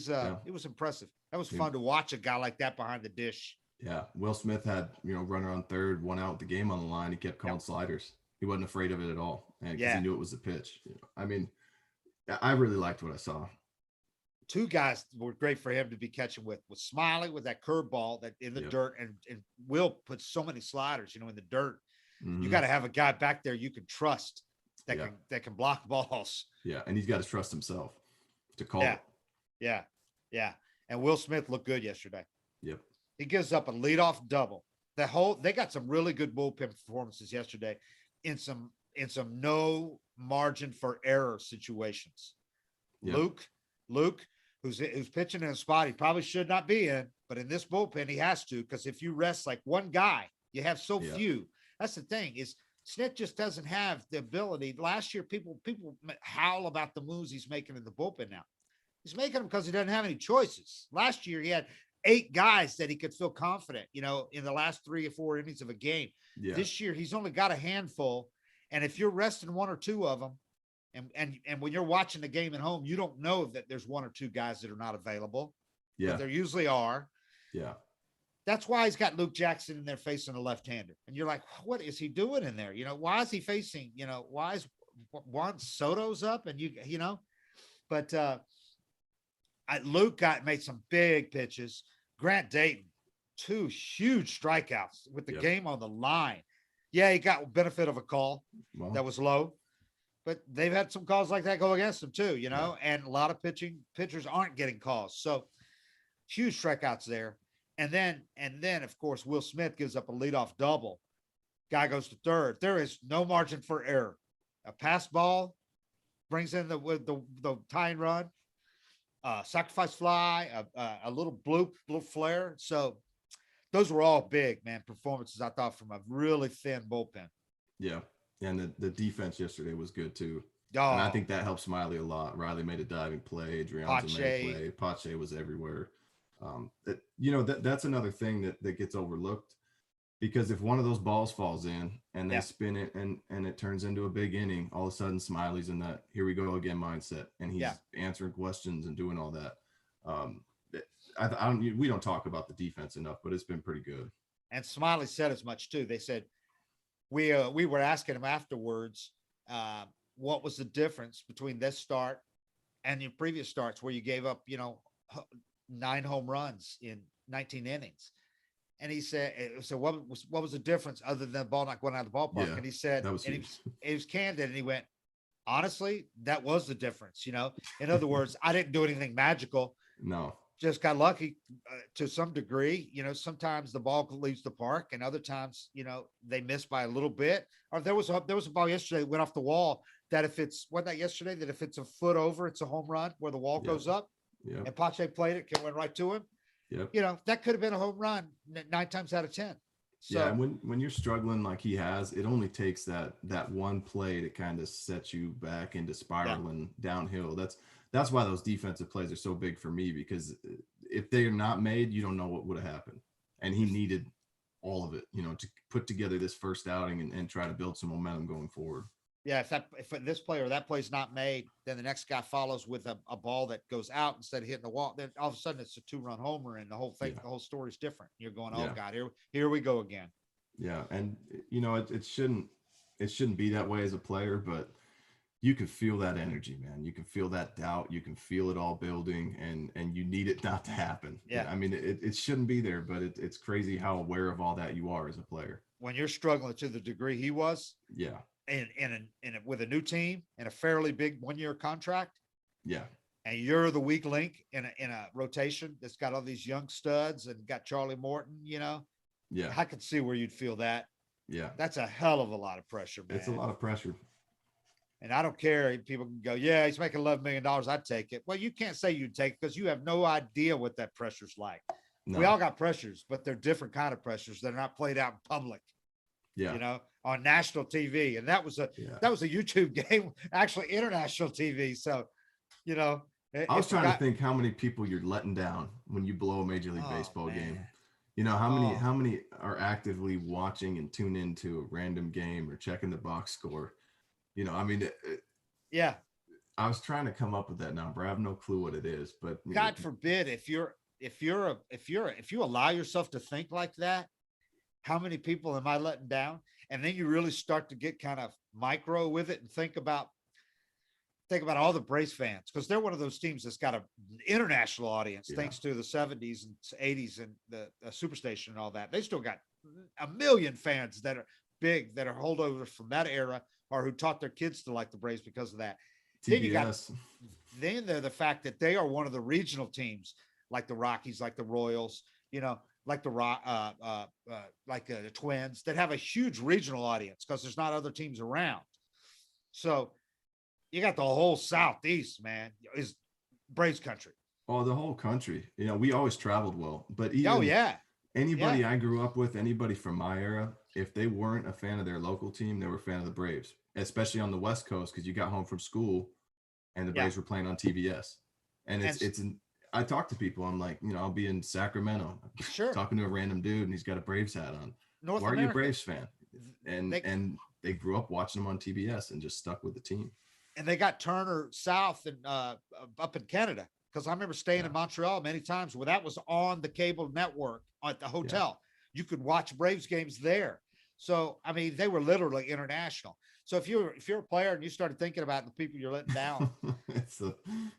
was impressive. That was fun to watch a guy like that behind the dish. Yeah. Will Smith had, runner on third, 1 out with the game on the line. He kept calling sliders. He wasn't afraid of it at all. And because he knew it was a pitch. I mean, I really liked what I saw. 2 guys were great for him to be catching with Smyly with that curveball that in the dirt, and Will put so many sliders, in the dirt. Mm-hmm. You got to have a guy back there you can trust that can block balls. Yeah, and he's got to trust himself to call it. Yeah. And Will Smith looked good yesterday. Yep. He gives up a leadoff double. They got some really good bullpen performances yesterday in some no margin for error situations. Yep. Luke, who's pitching in a spot he probably should not be in, but in this bullpen he has to, because if you rest like one guy, you have so few. That's the thing, is Snit just doesn't have the ability. Last year, people howl about the moves he's making in the bullpen now. He's making them because he doesn't have any choices. Last year, he had 8 guys that he could feel confident, in the last 3 or 4 innings of a game. Yeah. This year, he's only got a handful. And if you're resting 1 or 2 of them, and when you're watching the game at home, you don't know that there's 1 or 2 guys that are not available. Yeah. But there usually are. Yeah. That's why he's got Luke Jackson in there facing a left-hander. And you're like, what is he doing in there? Why is he facing, why is Juan Soto's up? And but Luke made some big pitches. Grant Dayton, 2 huge strikeouts with the game on the line. Yeah, he got benefit of a call that was low, but they've had some calls like that go against him too, and a lot of pitchers aren't getting calls. So huge strikeouts there. And then of course, Will Smith gives up a leadoff double. Guy goes to third. There is no margin for error. A pass ball brings in the tying run, sacrifice fly, a little bloop flare. So those were all big, man, performances, I thought, from a really thin bullpen. Yeah. And the defense yesterday was good too. And I think that helped Smyly a lot. Riley made a diving play. Adrianza made a play. Pache was everywhere. That's another thing that gets overlooked, because if one of those balls falls in and they spin it and it turns into a big inning, all of a sudden Smyly's in that here we go again mindset, and he's answering questions and doing all that. We don't talk about the defense enough, but it's been pretty good. And Smyly said as much too. They said we were asking him afterwards, what was the difference between this start and your previous starts where you gave up, 9 home runs in 19 innings. And he said, so what was the difference other than the ball not going out of the ballpark? Yeah, and he said, he was candid, and he went, honestly, that was the difference. In other words, I didn't do anything magical. No, just got lucky to some degree. Sometimes the ball leaves the park, and other times, they miss by a little bit. Or there was a ball yesterday that went off the wall that if it's a foot over, it's a home run where the wall goes up. Yeah. And Pache played it, went right to him. Yep. That could have been a home run 9 times out of 10. So and when you're struggling like he has, it only takes that one play to kind of set you back into spiraling downhill. That's why those defensive plays are so big for me, because if they're not made, you don't know what would have happened. And he needed all of it, to put together this first outing and try to build some momentum going forward. Yeah, if this play or that play's not made, then the next guy follows with a ball that goes out instead of hitting the wall. Then all of a sudden it's a 2-run homer, and the whole thing, the whole story's different. You're going, oh God, here we go again. Yeah, and it shouldn't be that way as a player, but you can feel that energy, man. You can feel that doubt. You can feel it all building, and you need it not to happen. Yeah, I mean, it shouldn't be there, but it's crazy how aware of all that you are as a player. When you're struggling to the degree he was. Yeah. With a new team and a fairly big 1-year contract. Yeah. And you're the weak link in a rotation that's got all these young studs and got Charlie Morton, Yeah. I could see where you'd feel that. Yeah. That's a hell of a lot of pressure, man. It's a lot of pressure. And I don't care. People can go, yeah, he's making $11 million. I'd take it. Well, you can't say you'd take it because you have no idea what that pressure's like. No. We all got pressures, but they're different kind of pressures. They're not played out in public. Yeah. On national TV. And that was a YouTube game, actually international TV. So, I was trying to think how many people you're letting down when you blow a Major League Baseball game. How many are actively watching and tune into a random game or checking the box score? Yeah. I was trying to come up with that number. I have no clue what it is, but God forbid if you allow yourself to think like that, how many people am I letting down? And then you really start to get kind of micro with it and think about all the Braves fans, because they're one of those teams that's got an international audience thanks to the 70s and 80s and the Superstation and all that. They still got a million fans that are big, that are holdovers from that era, or who taught their kids to like the Braves because of that. TBS. Then they're the fact that they are one of the regional teams, like the Rockies, like the Royals, like the Twins, that have a huge regional audience because there's not other teams around. So you got the whole Southeast, man, is Braves country. Oh, the whole country. We always traveled well, but Anybody I grew up with, anybody from my era, if they weren't a fan of their local team, they were a fan of the Braves, especially on the West Coast, because you got home from school and the Braves were playing on TBS. And I talk to people, I'm like, I'll be in Sacramento, talking to a random dude, and he's got a Braves hat on. Why are you a Braves fan? And they grew up watching them on TBS and just stuck with the team. And they got Turner South and up in Canada, because I remember staying in Montreal many times where that was on the cable network at the hotel. You could watch Braves games there. So, I mean, they were literally international. So if you're a player and you started thinking about the people you're letting down,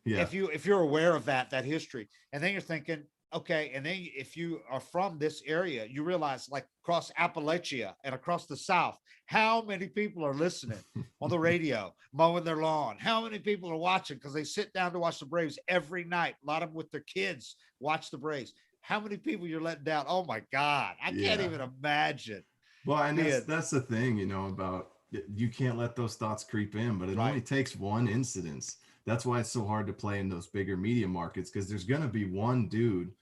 if you're aware of that history, and then you're thinking, okay, and then if you are from this area, you realize, like, across Appalachia and across the South, how many people are listening on the radio, mowing their lawn? How many people are watching because they sit down to watch the Braves every night? A lot of them with their kids watch the Braves. How many people you're letting down? Oh my God, I can't even imagine. Well, and that's the thing, about, you can't let those thoughts creep in, but it only takes one incidence. That's why it's so hard to play in those bigger media markets, because there's going to be one dude.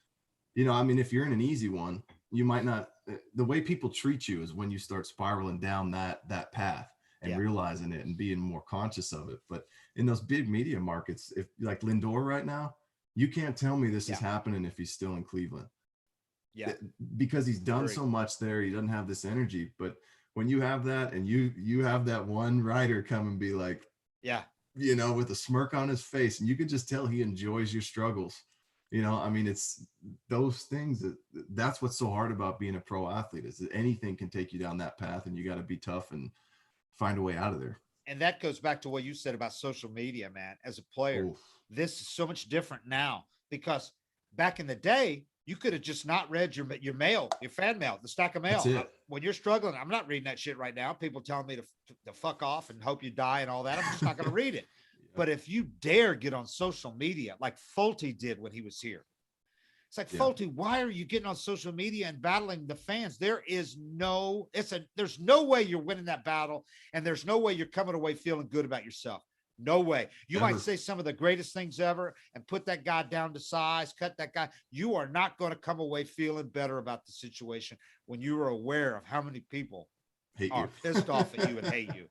If you're in an easy one, you might not. The way people treat you is when you start spiraling down that path and realizing it and being more conscious of it. But in those big media markets, if like Lindor right now, you can't tell me this is happening if he's still in Cleveland. Yeah, because he's done so much there, he doesn't have this energy. But when you have that, and you have that one writer come and be like, with a smirk on his face, and you can just tell he enjoys your struggles. It's those things that's what's so hard about being a pro athlete, is that anything can take you down that path, and you got to be tough and find a way out of there. And that goes back to what you said about social media, man. As a player, this is so much different now, because back in the day, you could have just not read your mail, your fan mail, the stack of mail. When you're struggling, I'm not reading that shit right now. People telling me to fuck off and hope you die and all that. I'm just not going to read it. But if you dare get on social media, like Fulte did when he was here, it's like, Fulte, why are you getting on social media and battling the fans? There's no way you're winning that battle, and there's no way you're coming away feeling good about yourself. No way. You might say some of the greatest things ever and put that guy down to size, cut that guy. You are not going to come away feeling better about the situation when you are aware of how many people are pissed off at you and hate you.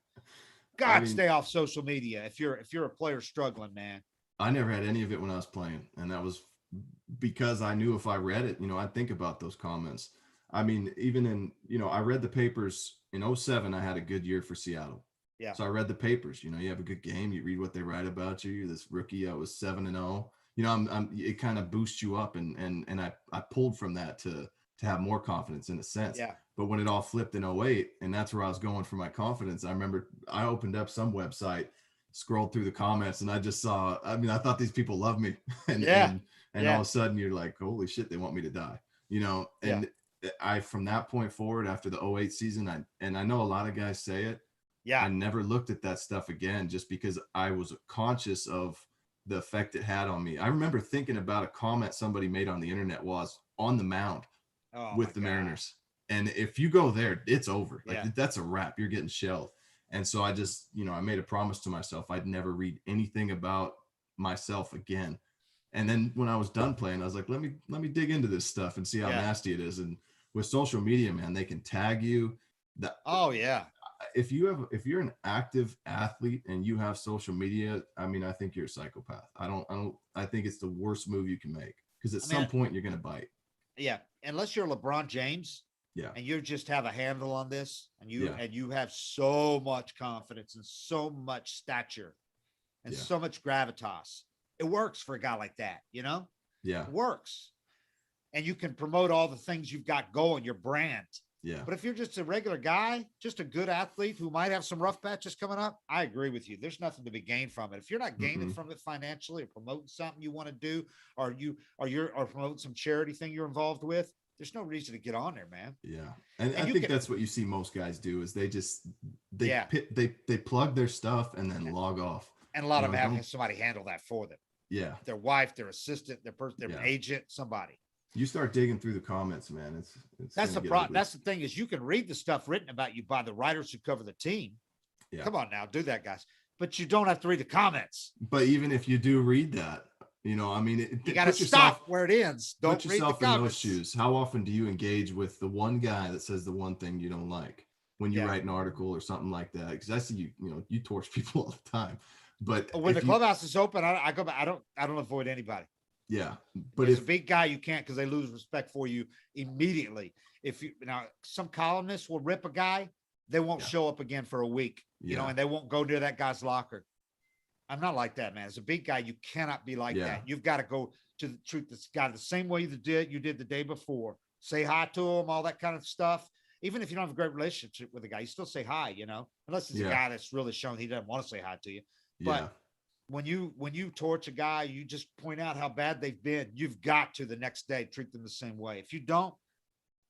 Stay off social media if you're a player struggling, man. I never had any of it when I was playing, and that was because I knew if I read it, I'd think about those comments. Even in, I read the papers in 2007. I had a good year for Seattle. Yeah. So I read the papers. You have a good game, you read what they write about you. You're this rookie. I was 7-0. It kind of boosts you up, and I pulled from that to have more confidence in a sense. Yeah. But when it all flipped in 2008, and that's where I was going for my confidence, I remember I opened up some website, scrolled through the comments, and I just saw, I thought these people love me. And all of a sudden you're like, holy shit, they want me to die, and I, from that point forward, after the 2008 season, I know a lot of guys say it. Yeah. I never looked at that stuff again, just because I was conscious of the effect it had on me. I remember thinking about a comment somebody made on the internet while I was on the mound with the Mariners. And if you go there, it's over. Like, that's a wrap. You're getting shelled. And so I just, I made a promise to myself I'd never read anything about myself again. And then when I was done playing, I was like, let me dig into this stuff and see how nasty it is. And with social media, man, they can tag you. If you're an active athlete and you have social media, I think you're a psychopath. I think it's the worst move you can make, because at some point you're going to bite. Yeah. Unless you're LeBron James. Yeah. And you just have a handle on this, and you have so much confidence and so much stature and so much gravitas. It works for a guy like that, Yeah. It works. And you can promote all the things you've got going, your brand. Yeah. But if you're just a regular guy, just a good athlete who might have some rough patches coming up, I agree with you. There's nothing to be gained from it. If you're not gaining from it financially, or promoting something you want to do, or promoting some charity thing you're involved with, there's no reason to get on there, man. Yeah. And I think that's what you see most guys do, is they plug their stuff and then log off. And a lot of them have somebody handle that for them. Yeah. Their wife, their assistant, their agent, somebody. You start digging through the comments, man. It's that's the problem. That's the thing, is you can read the stuff written about you by the writers who cover the team. Yeah. Come on now, do that, guys. But you don't have to read the comments. But even if you do read that, You know, I mean, you got to stop where it ends. Don't put yourself in those shoes. How often do you engage with the one guy that says the one thing you don't like when you write an article or something like that? Because I see you torch people all the time. But when the clubhouse is open, I go back. I don't avoid anybody. Yeah, but if a big guy, you can't, because they lose respect for you immediately. If you now, some columnists will rip a guy, they won't show up again for a week, and they won't go near that guy's locker. I'm not like that, man. As a big guy, you cannot be like that. You've got to go to treat this guy the same way you did the day before. Say hi to him, all that kind of stuff. Even if you don't have a great relationship with the guy, you still say hi, unless it's a guy that's really shown he doesn't want to say hi to you. But when you torch a guy, you just point out how bad they've been. You've got to the next day treat them the same way. If you don't,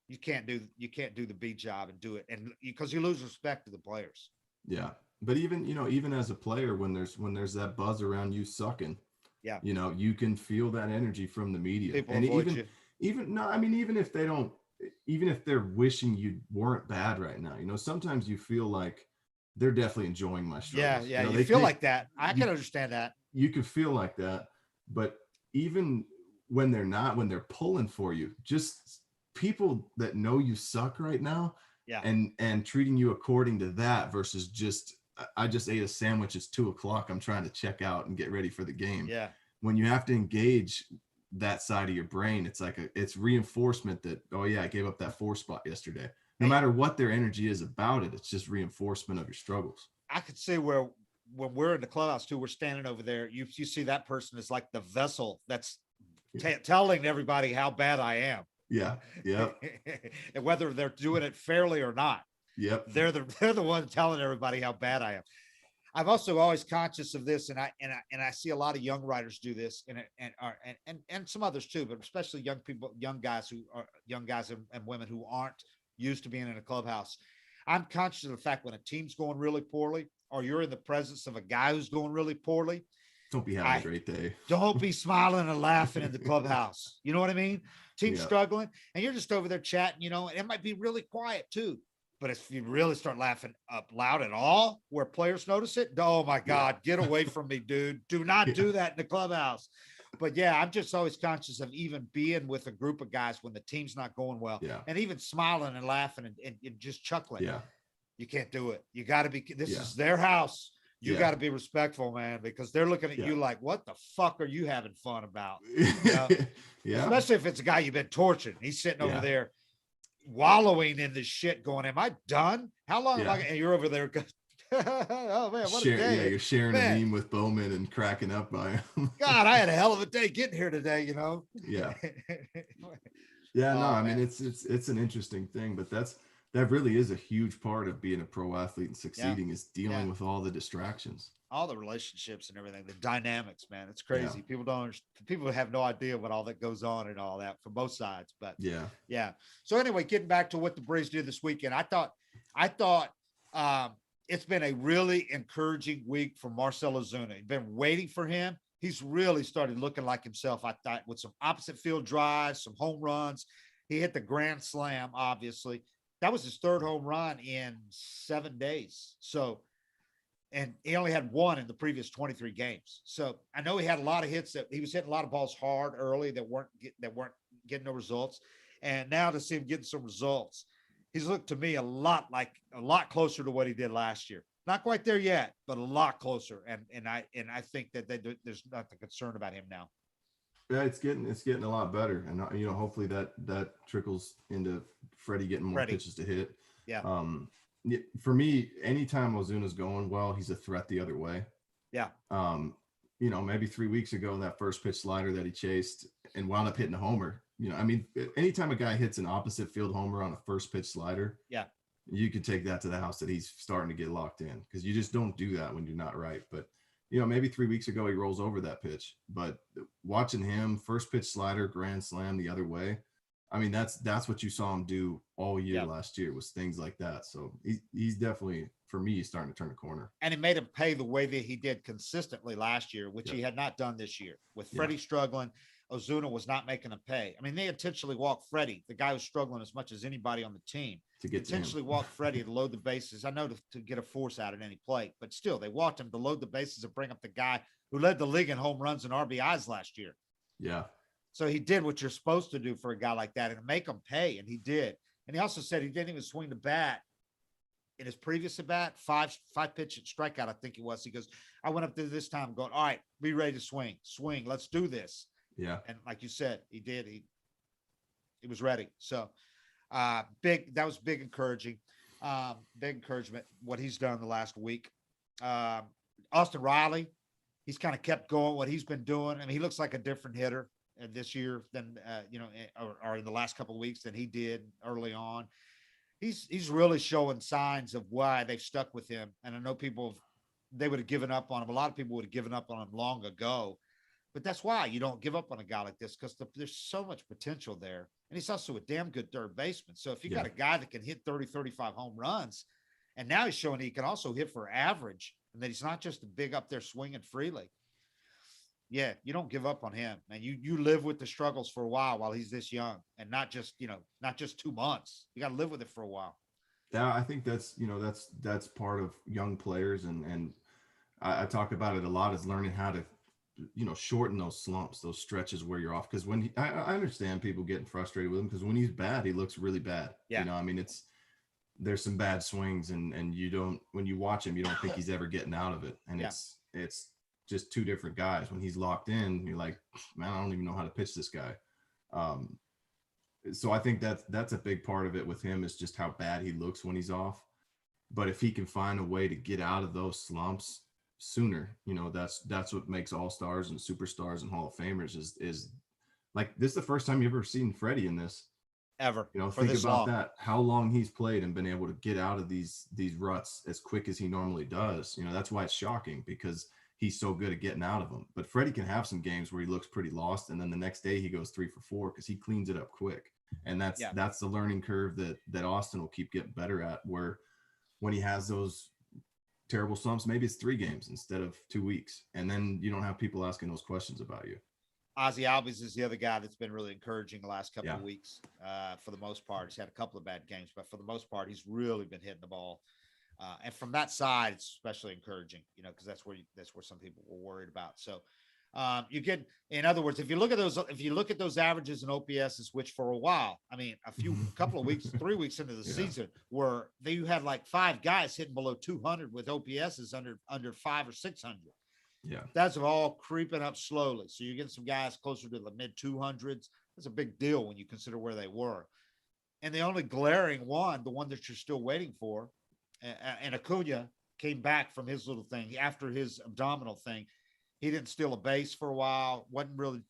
you can't do the B job and do it, and because you lose respect to the players. Yeah. But even as a player, when there's that buzz around you sucking, you can feel that energy from the media. People and avoid you. even if they're wishing you weren't bad right now, sometimes you feel like they're definitely enjoying my struggles. Yeah. You feel like that. I can understand that. You can feel like that, but even when they're not, when they're pulling for you, just people that know you suck right now, and treating you according to that versus just, I just ate a sandwich, it's 2:00, I'm trying to check out and get ready for the game. Yeah. When you have to engage that side of your brain, it's like it's reinforcement that, oh yeah, I gave up that 4 spot yesterday. No matter what their energy is about it, it's just reinforcement of your struggles. I could see where when we're in the clubhouse too, we're standing over there. You see that person is like the vessel that's telling everybody how bad I am. Yeah. And whether they're doing it fairly or not. Yep. They're the one telling everybody how bad I am. I'm also always conscious of this, and I see a lot of young writers do this, and some others too, but especially young people, young guys and women who aren't used to being in a clubhouse. I'm conscious of the fact when a team's going really poorly, or you're in the presence of a guy who's going really poorly, don't be having a great day. Don't be smiling and laughing in the clubhouse. You know what I mean? Team's struggling, and you're just over there chatting, and it might be really quiet too. But if you really start laughing up loud at all, where players notice it, oh my God, get away from me, dude. Do not do that in the clubhouse. But yeah, I'm just always conscious of even being with a group of guys when the team's not going well, and even smiling and laughing and just chuckling. Yeah. You can't do it. You got to be, this is their house. You got to be respectful, man, because they're looking at you like, what the fuck are you having fun about? Especially if it's a guy you've been torturing. He's sitting over there wallowing in this shit going, am I done? How long am I? And you're over there. Oh man, what a day. Yeah, you're sharing a meme with Bowman and cracking up by him. God, I had a hell of a day getting here today, Yeah. No, I mean, it's an interesting thing, but that really is a huge part of being a pro athlete and succeeding is dealing with all the distractions, all the relationships and everything, the dynamics, man. It's crazy. People have no idea what all that goes on and all that from both sides, but yeah. So anyway, getting back to what the Braves did this weekend, I thought it's been a really encouraging week for Marcell Ozuna. You've been waiting for him. He's really started looking like himself, I thought, with some opposite field drives, some home runs. He hit the grand slam, obviously. That was his 3rd home run in 7 days. So, and he only had 1 in the previous 23 games. So I know he had a lot of hits that he was hitting a lot of balls hard early that weren't getting no results. And now to see him getting some results, he's looked to me a lot closer to what he did last year. Not quite there yet, but a lot closer. And I think that there's nothing concern about him now. Yeah, it's getting a lot better, and hopefully that trickles into Freddie getting more pitches to hit. Yeah. For me, anytime Ozuna's going well, he's a threat the other way. Yeah. Maybe 3 weeks ago, that first pitch slider that he chased and wound up hitting a homer. I mean, anytime a guy hits an opposite field homer on a first pitch slider, you could take that to the house that he's starting to get locked in, because you just don't do that when you're not right. But maybe 3 weeks ago he rolls over that pitch, but watching him, first pitch slider, grand slam the other way. I mean, that's what you saw him do all year last year, was things like that. So he's definitely, for me, he's starting to turn a corner. And it made him pay the way that he did consistently last year, which he had not done this year. With Freddie struggling, Ozuna was not making him pay. I mean, they intentionally walked Freddie, the guy who's struggling as much as anybody on the team, to get intentionally walked Freddie to load the bases. I know to get a force out at any plate, but still they walked him to load the bases and bring up the guy who led the league in home runs and RBIs last year. Yeah. So he did what you're supposed to do for a guy like that and make him pay, and he did. And he also said he didn't even swing the bat in his previous at bat, five pitch strikeout, I think it was. He goes, I went up there this time going, all right, be ready to swing, let's do this. Yeah. And like you said, he did. He was ready. So that was big encouraging. Big encouragement what he's done the last week. Austin Riley, he's kind of kept going what he's been doing. I mean, he looks like a different hitter this year than or in the last couple of weeks than he did early on. He's really showing signs of why they've stuck with him. And I know they would have given up on him. A lot of people would have given up on him long ago. But that's why you don't give up on a guy like this, because there's so much potential there. And he's also a damn good third baseman. So if you got a guy that can hit 30, 35 home runs, and now he's showing he can also hit for average, and that he's not just a big up there swinging freely. Yeah, you don't give up on him, man. You live with the struggles for a while he's this young, and not just 2 months. You got to live with it for a while. Yeah, I think that's part of young players, and I talk about it a lot, is learning how to shorten those slumps, those stretches where you're off. Because when I understand people getting frustrated with him, because when he's bad, he looks really bad. Yeah. I mean, there's some bad swings, and when you watch him, you don't think he's ever getting out of it, and it's just two different guys. When he's locked in, you're like, man, I don't even know how to pitch this guy. So I think that's a big part of it with him, is just how bad he looks when he's off. But if he can find a way to get out of those slumps sooner, that's what makes all-stars and superstars and Hall of Famers is like, this is the first time you've ever seen Freddie in this ever. Think about that, how long he's played and been able to get out of these ruts as quick as he normally does. That's why it's shocking, because he's so good at getting out of them. But Freddie can have some games where he looks pretty lost, and then the next day he goes 3 for 4 because he cleans it up quick. And that's the learning curve that Austin will keep getting better at, where when he has those terrible slumps, maybe it's 3 games instead of 2 weeks, and then you don't have people asking those questions about you. Ozzie Albies is the other guy that's been really encouraging the last couple of weeks. For the most part, he's had a couple of bad games, but for the most part, he's really been hitting the ball. And from that side, it's especially encouraging, because that's where some people were worried about. So you get, in other words, if you look at those averages and OPSs, which for a while, I mean, couple of weeks, 3 weeks into the season, where you had like 5 guys hitting below 200 with OPSs under 500 or 600. Yeah, that's all creeping up slowly. So you're getting some guys closer to the mid 200s. That's a big deal when you consider where they were. And the only glaring one, the one that you're still waiting for, and Acuna came back from his little thing after his abdominal thing. He didn't steal a base for a while, wasn't really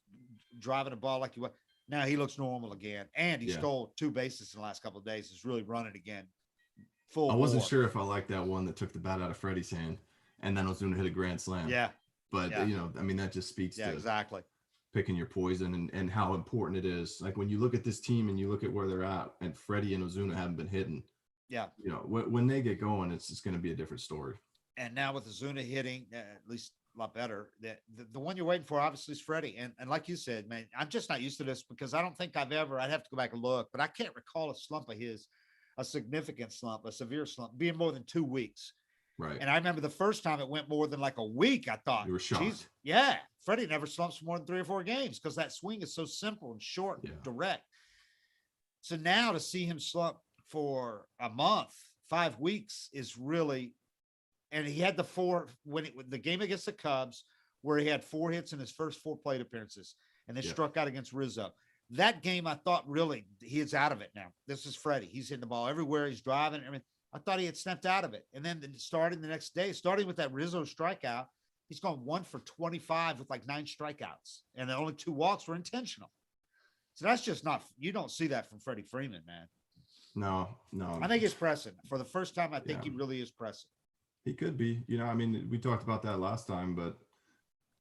driving a ball like he was. Now he looks normal again, and he stole 2 bases in the last couple of days. He's really running again. I wasn't sure if I liked that one that took the bat out of Freddie's hand, and then Ozuna hit a grand slam. Yeah. But, I mean, that just speaks to exactly picking your poison and how important it is. Like, when you look at this team and you look at where they're at, and Freddie and Ozuna haven't been hitting. Yeah. When they get going, it's just going to be a different story. And now with Ozuna hitting, at least a lot better, the one you're waiting for, obviously, is Freddie. And like you said, man, I'm just not used to this, because I don't think I'd have to go back and look, but I can't recall a slump of his, a significant slump, a severe slump, being more than 2 weeks. Right. And I remember the first time it went more than like a week, I thought, you were shocked. Yeah. Freddie never slumps for more than 3 or 4 games, because that swing is so simple and short and direct. So now to see him slump for a month, 5 weeks is really, and he had the game against the Cubs, where he had 4 hits in his first 4 plate appearances, and then struck out against Rizzo. That game, I thought, really, he is out of it now. This is Freddie. He's hitting the ball everywhere. He's driving. I mean, I thought he had snapped out of it. And then starting the next day, starting with that Rizzo strikeout, he's gone 1 for 25 with like 9 strikeouts. And the only 2 walks were intentional. So that's just not, you don't see that from Freddie Freeman, man. No. I think he's pressing. For the first time, I think he really is pressing. He could be. I mean, we talked about that last time, but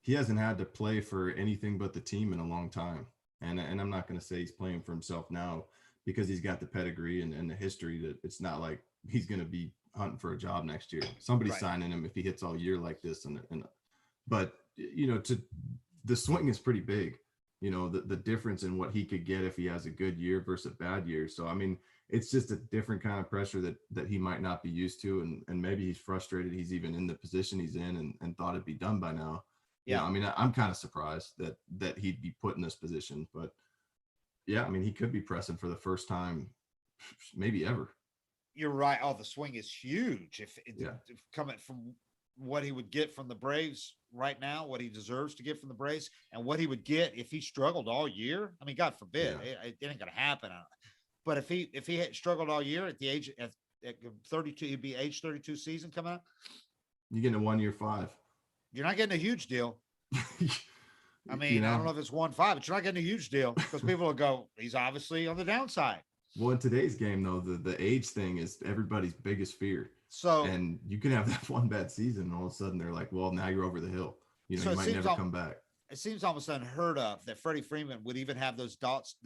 he hasn't had to play for anything but the team in a long time. And I'm not going to say he's playing for himself now, because he's got the pedigree and the history that it's not like he's going to be hunting for a job next year. Somebody's signing him if he hits all year like this. But the swing is pretty big, the difference in what he could get if he has a good year versus a bad year. So, I mean, it's just a different kind of pressure that he might not be used to. And maybe he's frustrated. He's even in the position he's in and thought it'd be done by now. You know, I mean, I'm kind of surprised that he'd be put in this position, but yeah, I mean, he could be pressing for the first time, maybe ever. You're right. Oh, the swing is huge. If coming from what he would get from the Braves right now, what he deserves to get from the Braves, and what he would get if he struggled all year. I mean, God forbid, it ain't gonna happen. But if he had struggled all year at the age at 32, he'd be age 32 season coming up. You get a 1 year 5. You're not getting a huge deal. I mean, you know? I don't know if it's 1-5, but you're not getting a huge deal because people will go, he's obviously on the downside. Well, in today's game, though, the age thing is everybody's biggest fear. So, and you can have that one bad season, and all of a sudden they're like, well, now you're over the hill. You know, so you might never come back. It seems almost unheard of that Freddie Freeman would even have those doubts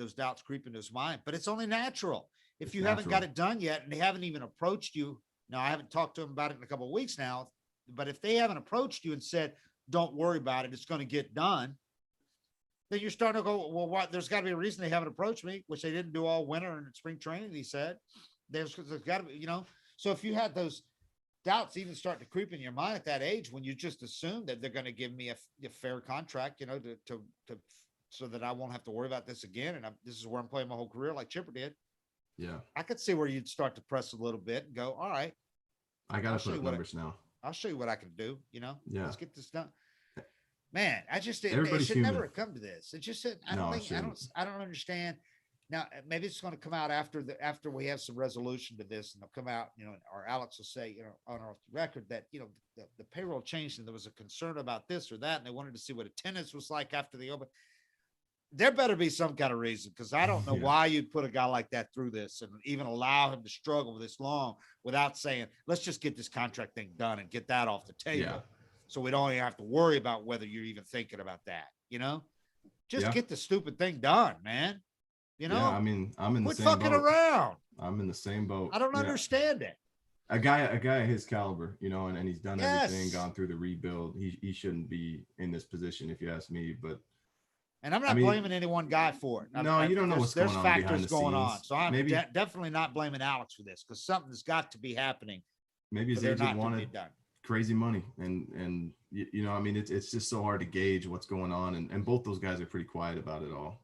creep into his mind, but it's only natural. If you haven't got it done yet and they haven't even approached you, now I haven't talked to him about it in a couple of weeks now, but if they haven't approached you and said, don't worry about it, it's going to get done, then you're starting to go, well, what? There's got to be a reason they haven't approached me, which they didn't do all winter and spring training. He said, there's got to be, you know. So if you had those doubts even starting to creep in your mind at that age, when you just assume that they're going to give me a fair contract, you know, to so that I won't have to worry about this again, and this is where I'm playing my whole career, like Chipper did. Yeah, I could see where you'd start to press a little bit and go, all right, I got to put up numbers now. I'll show you what I can do. You know, let's get this done. Man, it should never have come to this. It just I don't understand. Now maybe it's going to come out after we have some resolution to this, and they'll come out, you know, or Alex will say, you know, on our record that, you know, the payroll changed and there was a concern about this or that, and they wanted to see what attendance was like after the open. There better be some kind of reason, because I don't know why you'd put a guy like that through this and even allow him to struggle this long without saying, let's just get this contract thing done and get that off the table. Yeah. So we don't even have to worry about whether you're even thinking about that, you know, just get the stupid thing done, man. You know, I mean, I'm in the same fucking boat. Around. I'm in the same boat. I don't understand it. A guy his caliber, you know, and he's done everything, gone through the rebuild. He shouldn't be in this position, if you ask me, but. And I'm not blaming any one guy for it. You don't know what's going on. There's factors going on. So I'm definitely not blaming Alex for this, because something's got to be happening. Maybe his agent wanted crazy money. And you know, I mean, it's just so hard to gauge what's going on. And both those guys are pretty quiet about it all.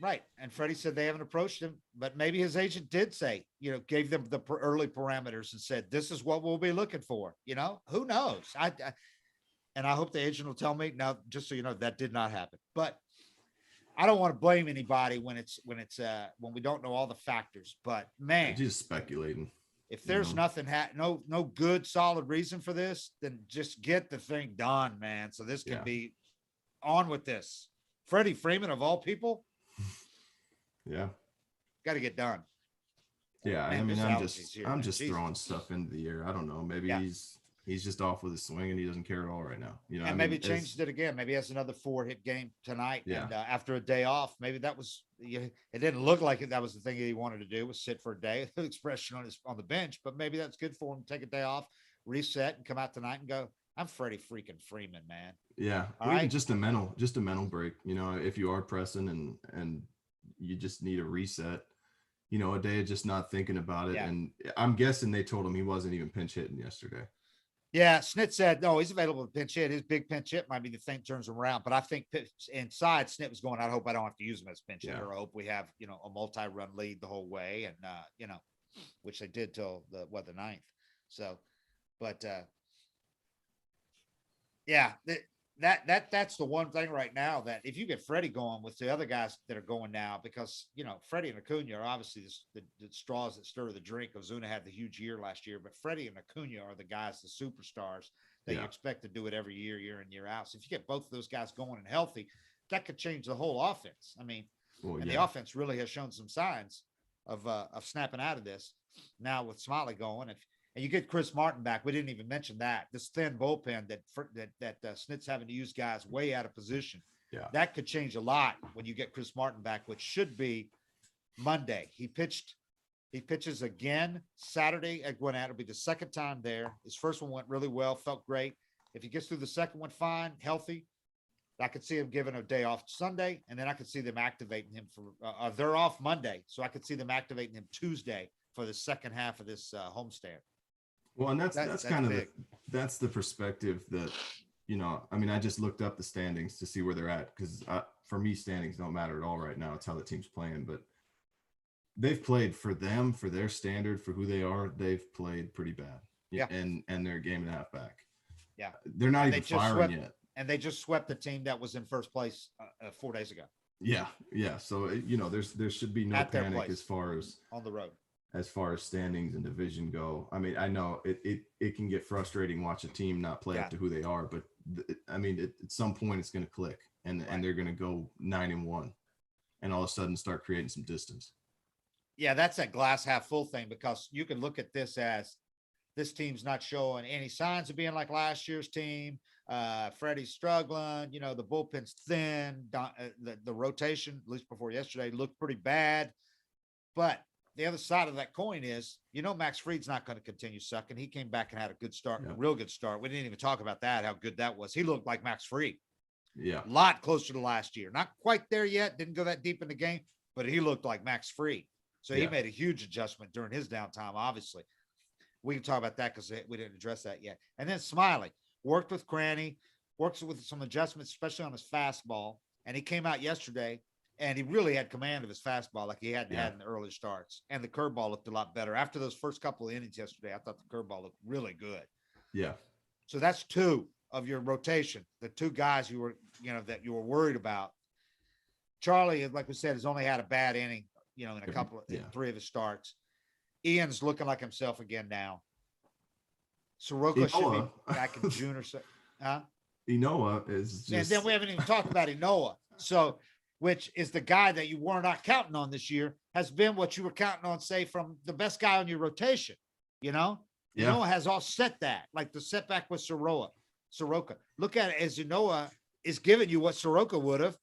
Right. And Freddie said they haven't approached him, but maybe his agent did say, you know, gave them the early parameters and said, this is what we'll be looking for. You know, who knows? And I hope the agent will tell me now, just so you know, that did not happen. But I don't want to blame anybody when we don't know all the factors, but man, I'm just speculating. If there's nothing, no good solid reason for this, then just get the thing done, man. So this can be on with this. Freddie Freeman of all people. Yeah. Got to get done. Yeah. Man, I mean, I'm just throwing stuff into the air. I don't know. Maybe he's just off with his swing and he doesn't care at all right now. You know, and maybe changed it again. Maybe he has another 4-hit game tonight. Yeah. And after a day off, maybe that was, it didn't look like that was the thing that he wanted to do, was sit for a day, expression on the bench, but maybe that's good for him to take a day off, reset, and come out tonight and go, I'm Freddie freaking Freeman, man. Yeah. Or even just a mental break, you know, if you are pressing and you just need a reset, you know, a day of just not thinking about it. Yeah. And I'm guessing they told him he wasn't even pinch hitting yesterday. Yeah, Snit said, no, he's available to pinch hit. His big pinch hit might be the thing turns him around. But I think inside, Snit was going, I hope I don't have to use him as pinch hitter. I hope we have, you know, a multi-run lead the whole way. And, you know, which they did till the 9th. So, but, yeah, that's the one thing right now that if you get Freddie going with the other guys that are going now, because, you know, Freddie and Acuna are obviously the straws that stir the drink. Ozuna had the huge year last year, but Freddie and Acuna are the guys, the superstars that you expect to do it every year, year in, year out. So if you get both of those guys going and healthy, that could change the whole offense. I mean, the offense really has shown some signs of snapping out of this now with Smyly going. And you get Chris Martin back. We didn't even mention that. This thin bullpen that Snit's having to use guys way out of position. Yeah, that could change a lot when you get Chris Martin back, which should be Monday. He pitches again Saturday at Gwinnett. It'll be the second time there. His first one went really well, felt great. If he gets through the second one fine, healthy, I could see him giving a day off Sunday, and then I could see them activating him for they're off Monday, so I could see them activating him Tuesday for the second half of this homestand. Well, and that's kind of that's the perspective that you know, I mean, I just looked up the standings to see where they're at because for me, standings don't matter at all right now. It's how the team's playing, but they've played for them, for their standard, for who they are. They've played pretty bad. Yeah. And they're a game and a half back. Yeah. They're not even firing yet. And they just swept the team that was in first place 4 days ago. Yeah. Yeah. So, you know, there should be no panic as far as on the road, as far as standings and division go. I mean, I know it can get frustrating watch a team not play up to who they are, but I mean, at some point it's going to click and they're going to go 9-1 and all of a sudden start creating some distance. Yeah, that's that glass half full thing, because you can look at this as this team's not showing any signs of being like last year's team. Freddie's struggling, you know, the bullpen's thin. The rotation, at least before yesterday, looked pretty bad. But the other side of that coin is, you know, Max Fried's not going to continue sucking. He came back and had a good start, a real good start. We didn't even talk about that, how good that was. He looked like Max Fried. Yeah. A lot closer to last year. Not quite there yet. Didn't go that deep in the game, but he looked like Max Fried. So he made a huge adjustment during his downtime, obviously. We can talk about that because we didn't address that yet. And then Smyly worked with Cranny, works with some adjustments, especially on his fastball. And he came out yesterday, and he really had command of his fastball like he hadn't had in the early starts. And the curveball looked a lot better. After those first couple of innings yesterday, I thought the curveball looked really good. Yeah. So that's two of your rotation, the two guys you were, you know, that you were worried about. Charlie, like we said, has only had a bad inning, you know, in a couple of, in 3 of his starts. Ian's looking like himself again now. Soroka should be back in June or so. Huh? Ynoa is just... And then we haven't even talked about Ynoa. So, which is the guy that you were not counting on this year, has been what you were counting on, say, from the best guy on your rotation, you know? Yeah. Ynoa has offset that, like the setback with Soroka. Look at it as Ynoa is giving you what Soroka would have.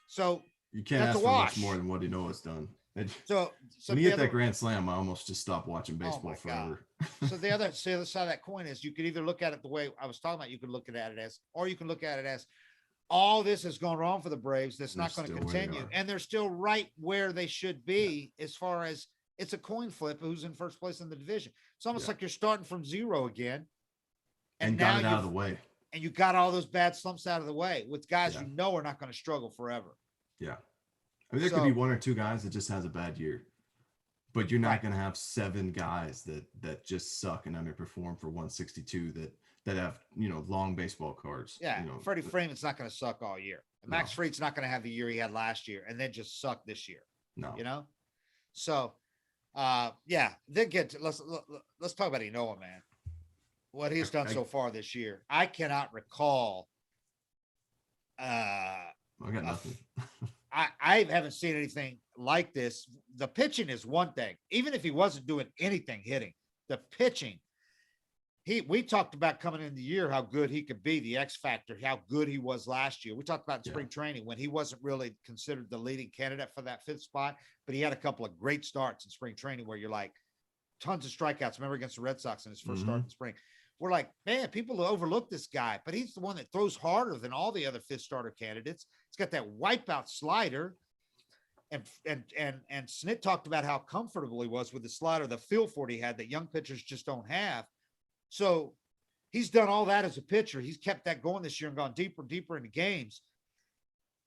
So you can't ask for much more than what Ynoa's done. So when you hit that grand slam, I almost just stopped watching baseball forever. So the other side of that coin is, you could either look at it the way I was talking about, you could look at it as, or you can look at it as, all this has gone wrong for the Braves. That's not going to continue. And they're still right where they should be as far as it's a coin flip who's in first place in the division. It's almost like you're starting from zero again. And got it out of the way. And you got all those bad slumps out of the way with guys you know are not going to struggle forever. Yeah. I mean, there could be 1 or 2 guys that just has a bad year, but you're not going to have 7 guys that just suck and underperform for 162 that have, you know, long baseball cards. Yeah. You know, Freddie Freeman's not going to suck all year. And Max Fried's not going to have the year he had last year and then just suck this year. No. You know? So, then let's talk about Ynoa, man. What he's done so far this year. I cannot recall. I got nothing. I haven't seen anything like this. The pitching is one thing. Even if he wasn't doing anything hitting, the pitching, we talked about coming in the year how good he could be, the X factor, how good he was last year. We talked about in spring training when he wasn't really considered the leading candidate for that 5th spot, but he had a couple of great starts in spring training where you're like, tons of strikeouts. Remember against the Red Sox in his first start in spring. We're like, man, people overlook this guy, but he's the one that throws harder than all the other 5th starter candidates. He's got that wipeout slider. And Snit talked about how comfortable he was with the slider, the feel for it he had that young pitchers just don't have. So he's done all that as a pitcher. He's kept that going this year and gone deeper and deeper into games.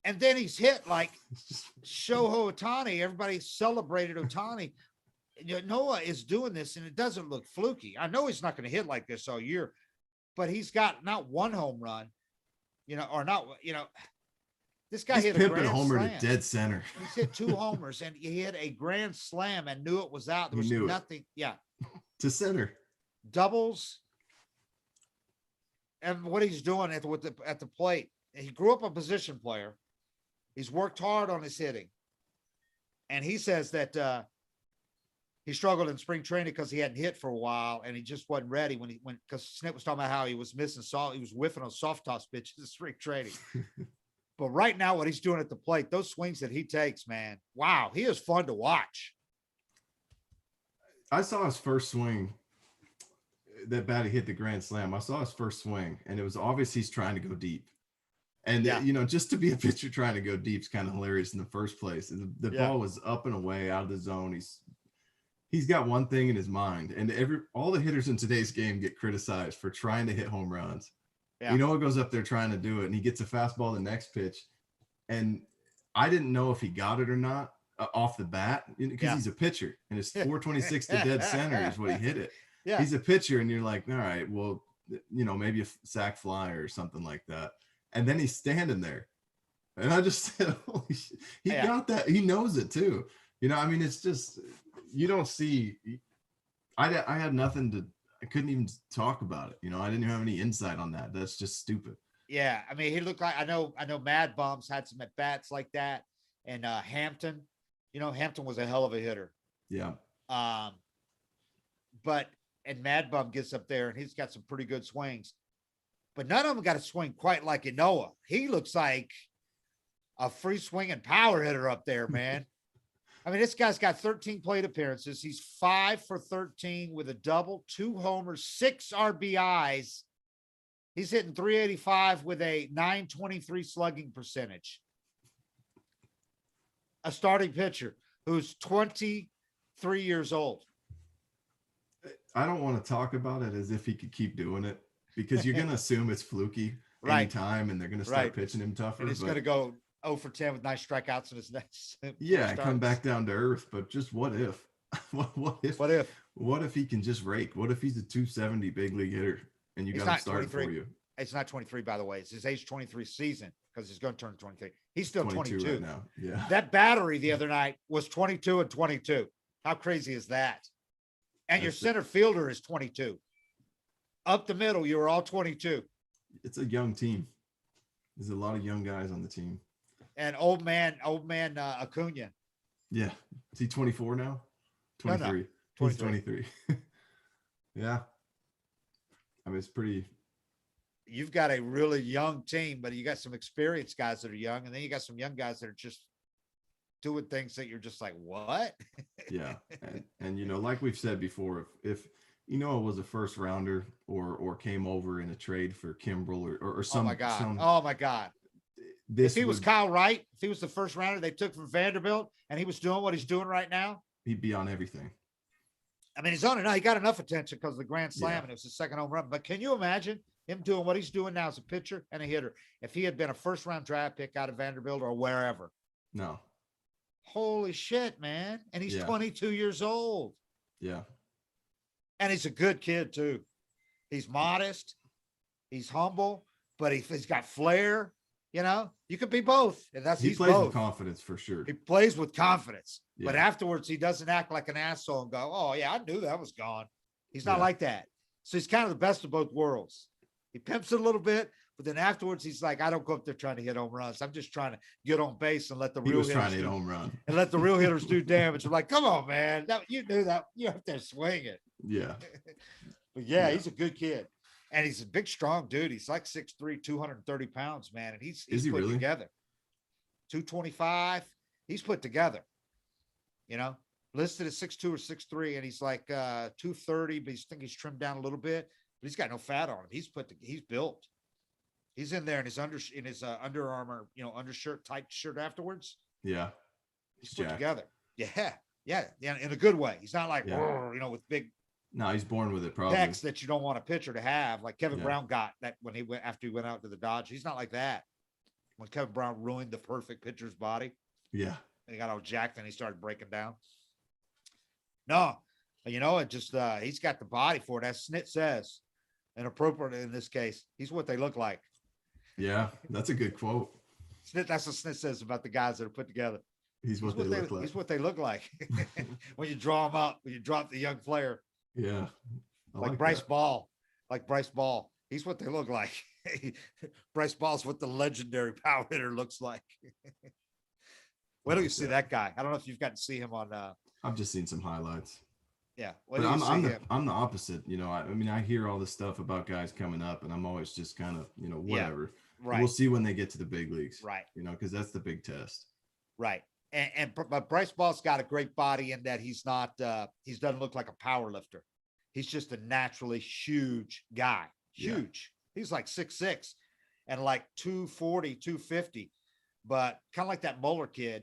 And then he's hit like Shohei Ohtani. Everybody celebrated Ohtani. Noah is doing this, and it doesn't look fluky. I know he's not going to hit like this all year, but he's got not 1 home run, you know, or not, you know, this guy hit a grand homer slam. To dead center. He's hit 2 homers, and he hit a grand slam and knew it was out. There was nothing. Yeah. To center. Doubles. And what he's doing at the plate, he grew up a position player. He's worked hard on his hitting. And he says that, he struggled in spring training because he hadn't hit for a while, and he just wasn't ready because Snit was talking about how he was he was whiffing on soft toss pitches in spring training. But right now, what he's doing at the plate, those swings that he takes, man, wow, he is fun to watch. I saw his first swing. That bat he hit the grand slam. I saw his first swing, and it was obvious he's trying to go deep. And, you know, just to be a pitcher trying to go deep is kind of hilarious in the first place. And the ball was up and away out of the zone. He's got one thing in his mind, and all the hitters in today's game get criticized for trying to hit home runs. Yeah. Ynoa goes up there trying to do it, and he gets a fastball the next pitch, and I didn't know if he got it or not off the bat because he's a pitcher, and it's 426 to dead center is what he hit it. Yeah. He's a pitcher, and you're like, all right, well, maybe a sac fly or something like that. And then he's standing there, and I just said, holy shit, he got that. He knows it too. I mean, it's just, you don't see. I had nothing to. I couldn't even talk about it. I didn't have any insight on that. That's just stupid. Yeah, I mean, he looked like I know Mad Bumps had some at bats like that, and Hampton, Hampton was a hell of a hitter. Yeah. But Mad Bum gets up there and he's got some pretty good swings, but none of them got a swing quite like Ynoa. He looks like a free swinging power hitter up there, man. I mean, this guy's got 13 plate appearances. He's 5 for 13 with a double, 2 homers, 6 RBIs. He's hitting 385 with a 923 slugging percentage. A starting pitcher who's 23 years old. I don't want to talk about it as if he could keep doing it, because you're going to assume it's fluky anytime, and they're going to start pitching him tougher. And he's going to go 0 for 10 with 9 strikeouts in his next. Yeah, come back down to earth. But just what if? What if he can just rake? What if he's a 270 big league hitter and you got him started for you? It's not 23, by the way. It's his age 23 season, because he's going to turn 23. He's still 22 right now. Yeah. That battery the other night was 22 and 22. How crazy is that? And your center fielder is 22. Up the middle, you were all 22. It's a young team. There's a lot of young guys on the team. And old man Acuna. Yeah. Is he 24 now? 23. No. 23. He's 23. Yeah. I mean, it's pretty. You've got a really young team, but you got some experienced guys that are young, and then you got some young guys that are just doing things that you're just like, what? Yeah. And like we've said before, if Ynoa was a first rounder or came over in a trade for Kimbrel or some. Oh my God. If he was Kyle Wright, if he was the first rounder they took from Vanderbilt and he was doing what he's doing right now, he'd be on everything. I mean, he's on it now. He got enough attention because of the grand slam, and it was his second home run. But can you imagine him doing what he's doing now as a pitcher and a hitter if he had been a first round draft pick out of Vanderbilt or wherever? No. Holy shit, man. And he's 22 years old. Yeah. And he's a good kid too. He's modest. He's humble, but he's got flair. You could be both. And he plays with confidence for sure. He plays with confidence, but afterwards he doesn't act like an asshole and go, oh yeah, I knew that was gone. He's not like that. So he's kind of the best of both worlds. He pimps it a little bit, but then afterwards he's like, I don't go up there trying to hit home runs. I'm just trying to get on base and let the real hitters hit home run and let the real hitters do damage. I'm like, come on, man. You knew that. You have to swing it. Yeah. But he's a good kid. And he's a big, strong dude. He's like 6'3", 230 pounds, man. And he's put really? Together. 225. He's put together. Listed at 6'2" or 6'3", and he's like 230, but he's trimmed down a little bit. But he's got no fat on him. He's built. He's in there in his Under Armour, undershirt, tight shirt afterwards. Yeah. He's put together. Yeah. In a good way. He's not like, with big. No, he's born with it probably. Pecs that you don't want a pitcher to have, like Kevin Brown got that when after he went out to the Dodgers. He's not like that. When Kevin Brown ruined the perfect pitcher's body. Yeah. And he got all jacked and he started breaking down. No, it just he's got the body for it. As Snit says, and appropriate in this case, he's what they look like. Yeah, that's a good quote. That's what Snit says about the guys that are put together. He's what they look like. He's what they look like when you draw them up, when you drop the young player. Yeah. Like Bryce Ball. He's what they look like. Bryce Ball's what the legendary power hitter looks like. Where do you see that guy? I don't know if you've gotten to see him on. I've just seen some highlights. Yeah. But I'm the opposite. I mean, I hear all this stuff about guys coming up, and I'm always just kind of, whatever. Yeah, right. We'll see when they get to the big leagues. Right. Because that's the big test. Right. But Bryce Ball's got a great body in that he's not, he doesn't look like a power lifter. He's just a naturally huge guy. Huge. Yeah. He's like 6'6" and like 240, 250, but kind of like that Mueller kid.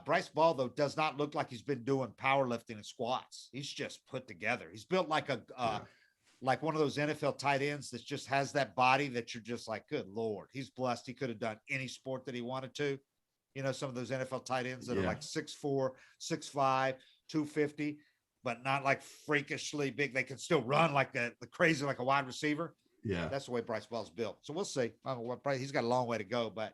Bryce Ball, though, does not look like he's been doing powerlifting and squats. He's just put together. He's built like like one of those NFL tight ends that just has that body that you're just like, good Lord, he's blessed. He could have done any sport that he wanted to. You know, some of those NFL tight ends that are like 6'4", 6'5", 250, but not like freakishly big. They can still run like the crazy, like a wide receiver. Yeah. That's the way Bryce Ball's built. So we'll see. He's got a long way to go, but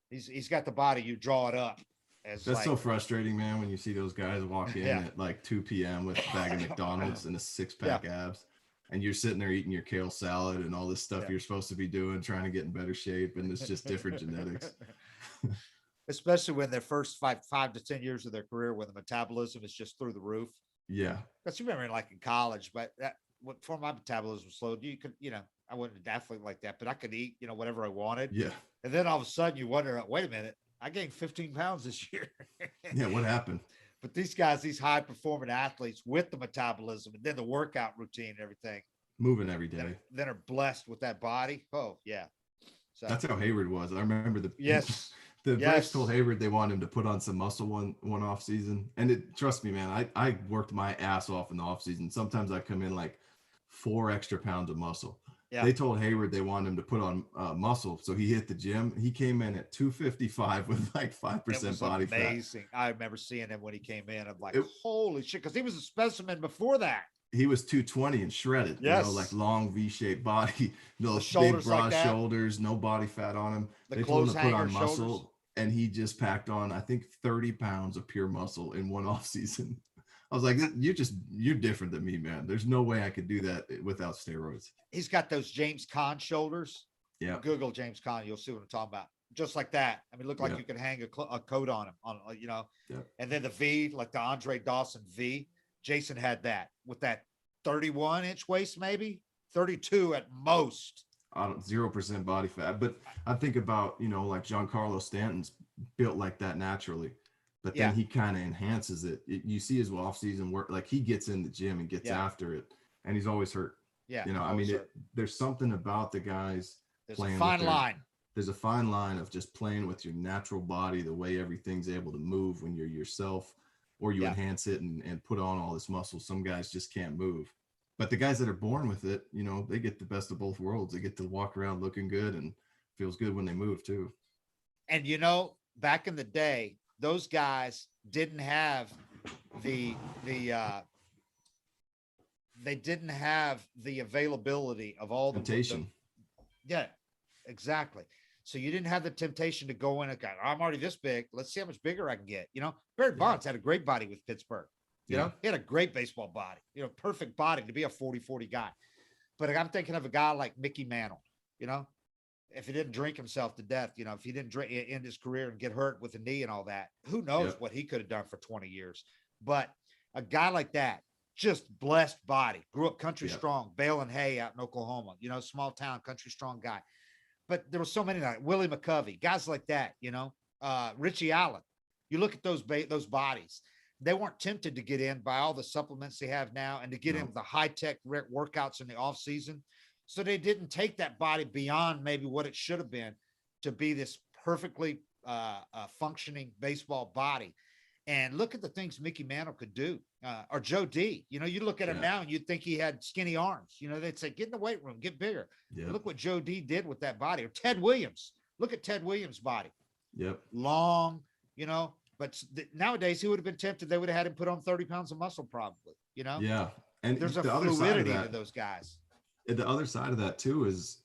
he's got the body. You draw it up. That's so frustrating, man, when you see those guys walk in at like 2 p.m. with a bag of McDonald's and a 6-pack abs, and you're sitting there eating your kale salad and all this stuff you're supposed to be doing, trying to get in better shape, and it's just different genetics. Especially when their first five to 10 years of their career, when the metabolism is just through the roof. Yeah. Because you remember, like in college, but before my metabolism was slow, you could, I wasn't an athlete like that, but I could eat, whatever I wanted. Yeah. And then all of a sudden you wonder, wait a minute, I gained 15 pounds this year. Yeah, what happened? But these guys, these high performing athletes with the metabolism and then the workout routine and everything, moving every day, then are blessed with that body. Oh yeah. So that's how Hayward was. I remember the Braves Braves told Hayward they wanted him to put on some muscle one off season. And trust me, man, I worked my ass off in the off season. Sometimes I come in like 4 extra pounds of muscle. Yeah. They told Hayward they wanted him to put on muscle. So he hit the gym. He came in at 255 with like 5% body fat. Amazing. I remember seeing him when he came in. I'm like, holy shit. Because he was a specimen before that. He was 220 and shredded. Yes. Like long V-shaped body, those big broad like shoulders, no body fat on him. They told him to put on muscle, and he just packed on, I think, 30 pounds of pure muscle in one off season. I was like, you're different than me, man. There's no way I could do that without steroids. He's got those James Caan shoulders. Yeah. Google James Caan. You'll see what I'm talking about. Just like that. I mean, look like you could hang a coat on him, and then the V, like the Andre Dawson V. Jason had that with that 31-inch waist, maybe 32 at most. 0% body fat. But I think about, like Giancarlo Stanton's built like that naturally. But then he kind of enhances it. You see his off-season work, like he gets in the gym and gets after it, and he's always hurt. Yeah, there's something about the guys playing. There's a fine line. There's a fine line of just playing with your natural body, the way everything's able to move when you're yourself, or you enhance it and put on all this muscle. Some guys just can't move. But the guys that are born with it, they get the best of both worlds. They get to walk around looking good and feels good when they move too. And, back in the day, those guys didn't have they didn't have the availability of all the temptation. Yeah, exactly. So you didn't have the temptation to go in and go, I'm already this big. Let's see how much bigger I can get. Barry Bonds had a great body with Pittsburgh. He had a great baseball body, perfect body to be a 40-40 guy. But I'm thinking of a guy like Mickey Mantle, if he didn't drink himself to death, if he didn't end his career and get hurt with a knee and all that, who knows what he could have done for 20 years. But a guy like that, just blessed body, grew up country strong, baling hay out in Oklahoma, small town, country strong guy. But there were so many like Willie McCovey, guys like that, Richie Allen. You look at those bodies. They weren't tempted to get in by all the supplements they have now and to get in the high-tech workouts in the off season. So they didn't take that body beyond maybe what it should have been to be this perfectly functioning baseball body. And look at the things Mickey Mantle could do, or Joe D. You look at him now and you'd think he had skinny arms. They'd say, get in the weight room, get bigger. Yeah. Look what Joe D did with that body. Or Ted Williams. Look at Ted Williams' body. Yep. Long, but nowadays he would have been tempted. They would have had him put on 30 pounds of muscle probably, Yeah. And there's a fluidity to those guys. And the other side of that too is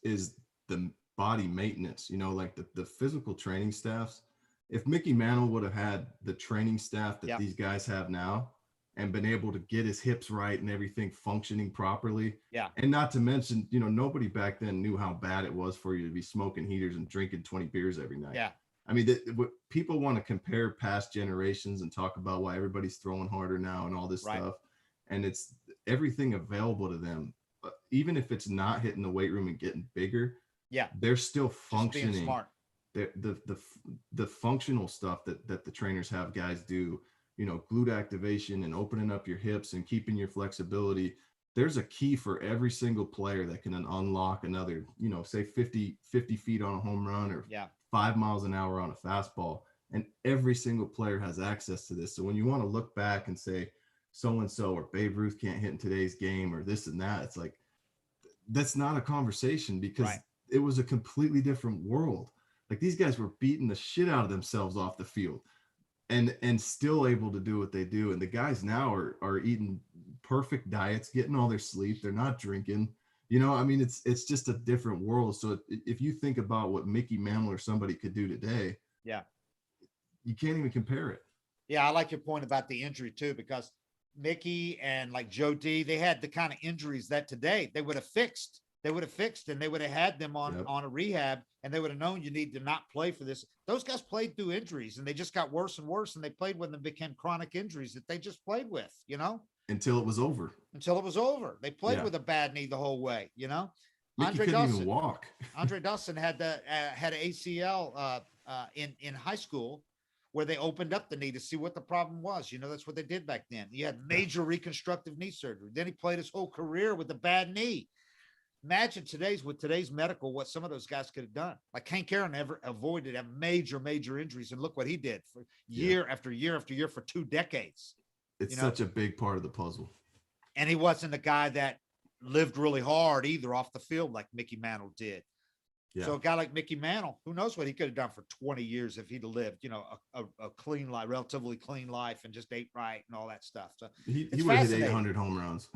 the body maintenance, like the physical training staffs. If Mickey Mantle would have had the training staff that these guys have now and been able to get his hips right and everything functioning properly. Yeah. And not to mention, nobody back then knew how bad it was for you to be smoking heaters and drinking 20 beers every night. Yeah. I mean, people want to compare past generations and talk about why everybody's throwing harder now and all this stuff. And it's everything available to them. Even if it's not hitting the weight room and getting bigger, they're still functioning. Just being smart. The functional stuff that the trainers have guys do, glute activation and opening up your hips and keeping your flexibility. There's a key for every single player that can unlock another, say 50 feet on a home run or 5 miles an hour on a fastball. And every single player has access to this. So when you want to look back and say, so-and-so or Babe Ruth can't hit in today's game or this and that. It's like, that's not a conversation because it was a completely different world. Like these guys were beating the shit out of themselves off the field and still able to do what they do. And the guys now are eating perfect diets, getting all their sleep. They're not drinking. You know, I mean, it's just a different world. So if you think about what Mickey Mantle or somebody could do today, you can't even compare it. Yeah, I like your point about the injury too, because Mickey and like Joe D, they had the kind of injuries that today they would have fixed. They would have fixed and they would have had them on a rehab, and they would have known you need to not play for this. Those guys played through injuries and they just got worse and worse, and they played when they became chronic injuries that they just played with, you know, until it was over. Until it was over. They played with a bad knee the whole way, you know. Mickey couldn't even walk. Andre Dawson had an ACL in high school, where they opened up the knee to see what the problem was. You know, that's what they did back then. He had major reconstructive knee surgery. Then he played his whole career with a bad knee. Imagine with today's medical, what some of those guys could have done. Like Hank Aaron never avoided major injuries. And look what he did for year after year after year for 2 decades. It's such a big part of the puzzle. And he wasn't a guy that lived really hard either off the field like Mickey Mantle did. Yeah. So a guy like Mickey Mantle, who knows what he could have done for 20 years if he'd have lived, you know, a clean life, relatively clean life, and just ate right and all that stuff. So he would have hit 800 home runs.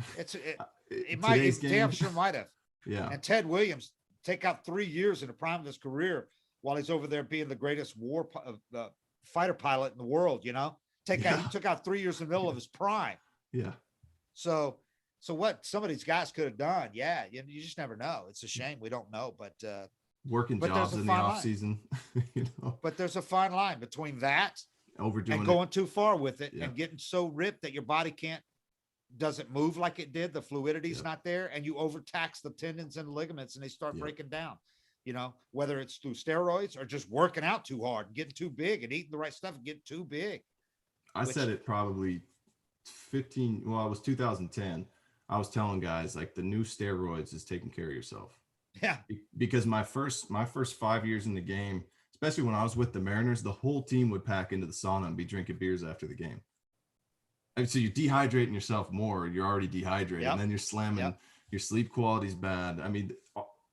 Damn sure might have. Yeah. And Ted Williams take out 3 years in the prime of his career while he's over there being the greatest fighter pilot in the world. You know, he took out 3 years in the middle of his prime. Yeah. So what some of these guys could have done, you just never know. It's a shame we don't know, but working jobs in the off season, you know. But there's a fine line between that overdoing and going too far with it and getting so ripped that your body doesn't move like it did. The fluidity's not there, and you overtax the tendons and ligaments, and they start breaking down. You know, whether it's through steroids or just working out too hard, and getting too big, and eating the right stuff and getting too big. I said it probably it was 2010. I was telling guys like the new steroids is taking care of yourself. Yeah. Because my first 5 years in the game, especially when I was with the Mariners, the whole team would pack into the sauna and be drinking beers after the game. And so you're dehydrating yourself more. You're already dehydrated, and then you're slamming. Your sleep quality's bad. I mean,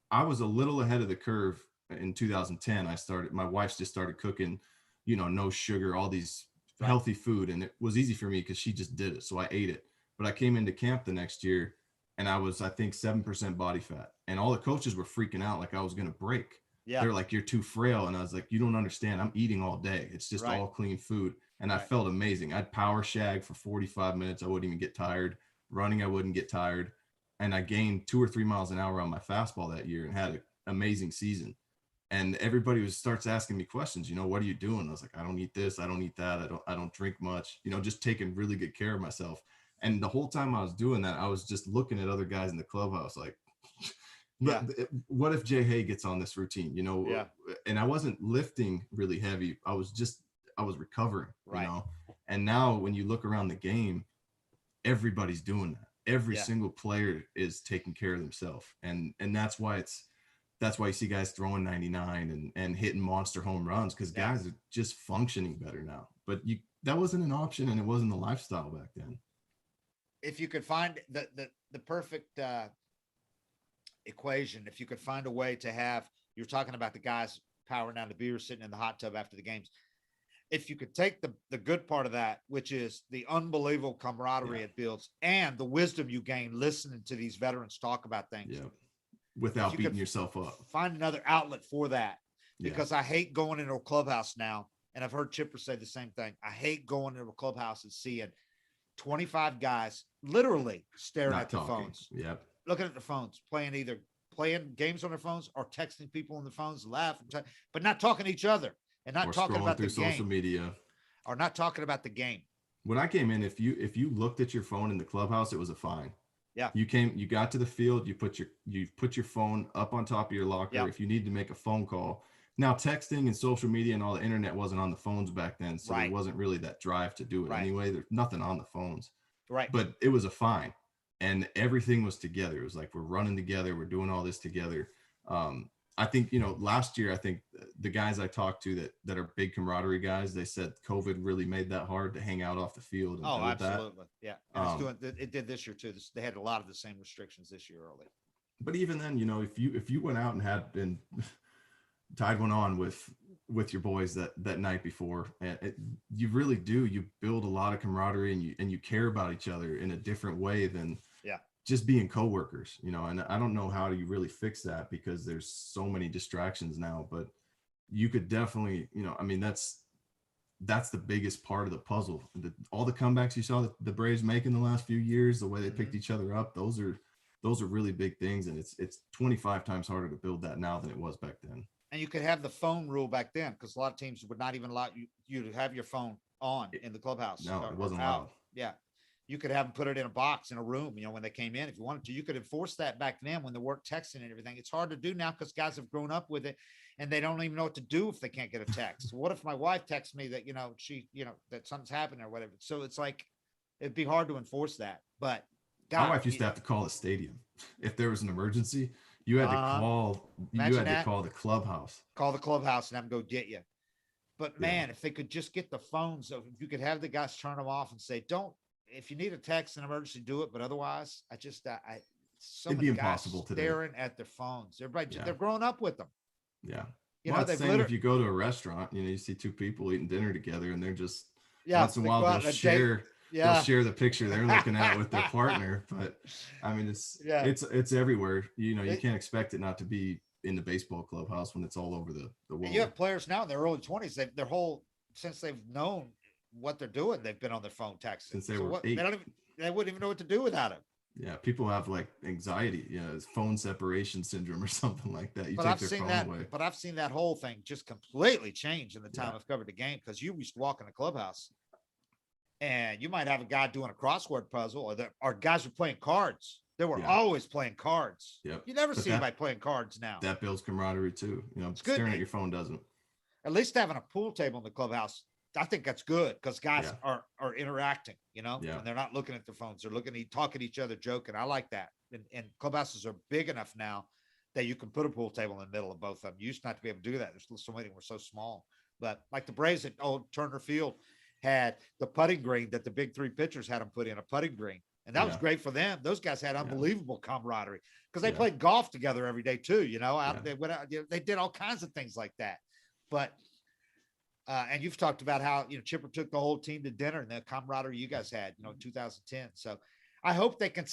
I was a little ahead of the curve in 2010. My wife just started cooking, you know, no sugar, all these healthy food, and it was easy for me because she just did it, so I ate it. But I came into camp the next year, and I was, I think, 7% body fat, and all the coaches were freaking out like I was going to break. Yeah. They're like, you're too frail. And I was like, you don't understand. I'm eating all day. It's just all clean food. And I felt amazing. I'd power shag for 45 minutes. I wouldn't even get tired. Running, I wouldn't get tired. And I gained 2 or 3 miles an hour on my fastball that year and had an amazing season. And everybody starts asking me questions, you know, what are you doing? I was like, I don't eat this. I don't eat that. I don't drink much, you know, just taking really good care of myself. And the whole time I was doing that, I was just looking at other guys in the clubhouse like, what if Jay Hay gets on this routine, you know? Yeah. And I wasn't lifting really heavy. I was recovering, you know? And now when you look around the game, everybody's doing that. Every single player is taking care of themselves. And that's why you see guys throwing 99 and hitting monster home runs, because guys are just functioning better now. But that wasn't an option, and it wasn't the lifestyle back then. If you could find the perfect equation, if you could find a way to have, you're talking about the guys powering down the beer, sitting in the hot tub after the games. If you could take the good part of that, which is the unbelievable camaraderie it builds and the wisdom you gain listening to these veterans talk about things. Yeah. Without beating yourself up. Find another outlet for that, because I hate going into a clubhouse now. And I've heard Chipper say the same thing. I hate going into a clubhouse and seeing 25 guys literally staring at their phones. Yep. Looking at their phones, playing games on their phones or texting people on their phones, laughing, but not talking to each other and not talking about the game. Social media. Or not talking about the game. When I came in, if you looked at your phone in the clubhouse, it was a fine. Yeah. You got to the field, you put your phone up on top of your locker. Yep. If you need to make a phone call. Now, texting and social media and all the internet wasn't on the phones back then, so there wasn't really that drive to do it anyway. There's nothing on the phones. Right. But it was a fine, and everything was together. It was like, we're running together, we're doing all this together. I think, last year, I think the guys I talked to that are big camaraderie guys, they said COVID really made that hard to hang out off the field and Oh, build that. absolutely. Yeah. And it did this year too. They had a lot of the same restrictions this year early. But even then, if you went out and had been tied one on with your boys that night before, and you really do, you build a lot of camaraderie and you care about each other in a different way than just being coworkers, and I don't know how you really fix that because there's so many distractions now, but you could definitely, I mean, that's the biggest part of the puzzle. All the comebacks you saw the Braves make in the last few years, the way they picked each other up, those are really big things. And it's 25 times harder to build that now than it was back then. And you could have the phone rule back then, because a lot of teams would not even allow you to have your phone on in the clubhouse. No, it wasn't allowed. Yeah. You could have them put it in a box in a room, when they came in, if you wanted to. You could enforce that back then when they weren't texting and everything. It's hard to do now because guys have grown up with it and they don't even know what to do if they can't get a text. What if my wife texts me that, she, that something's happening or whatever? So it's like, it'd be hard to enforce that. But my wife used to have to call the stadium. If there was an emergency, you had to call the clubhouse. Call the clubhouse and have them go get you. But man, if they could just get the phones, if you could have the guys turn them off and say, if you need a text and emergency, do it. But otherwise, it'd be impossible today. Staring at their phones. Everybody, they're growing up with them. Yeah. It's same if you go to a restaurant, you see two people eating dinner together and they're just once in a while they'll share the picture they're looking at with their partner. But I mean, it's everywhere. You can't expect it not to be in the baseball clubhouse when it's all over the world. You have players now in their early 20s, since they've known what they're doing, they've been on their phone texting since they were 8. They wouldn't even know what to do without it. Yeah, people have like anxiety, it's phone separation syndrome or something like that. I've seen that whole thing just completely change in the time I've covered the game, because you used to walk in the clubhouse and you might have a guy doing a crossword puzzle, or guys were playing cards. They were always playing cards. Yep. You never see anybody playing cards now. That builds camaraderie too. Staring at your phone doesn't. At least having a pool table in the clubhouse, I think that's good, because guys are interacting, and they're not looking at their phones. They're talking to each other, joking. I like that. And clubhouses are big enough now that you can put a pool table in the middle of both of them. You used not to be able to do that. There's so many were so small. But like the Braves at Old Turner Field had the putting green that the big three pitchers had them put in, a putting green. And that was great for them. Those guys had unbelievable camaraderie because they played golf together every day too. They went out, they did all kinds of things like that. But and you've talked about how Chipper took the whole team to dinner and the camaraderie you guys had, in 2010. So I hope they can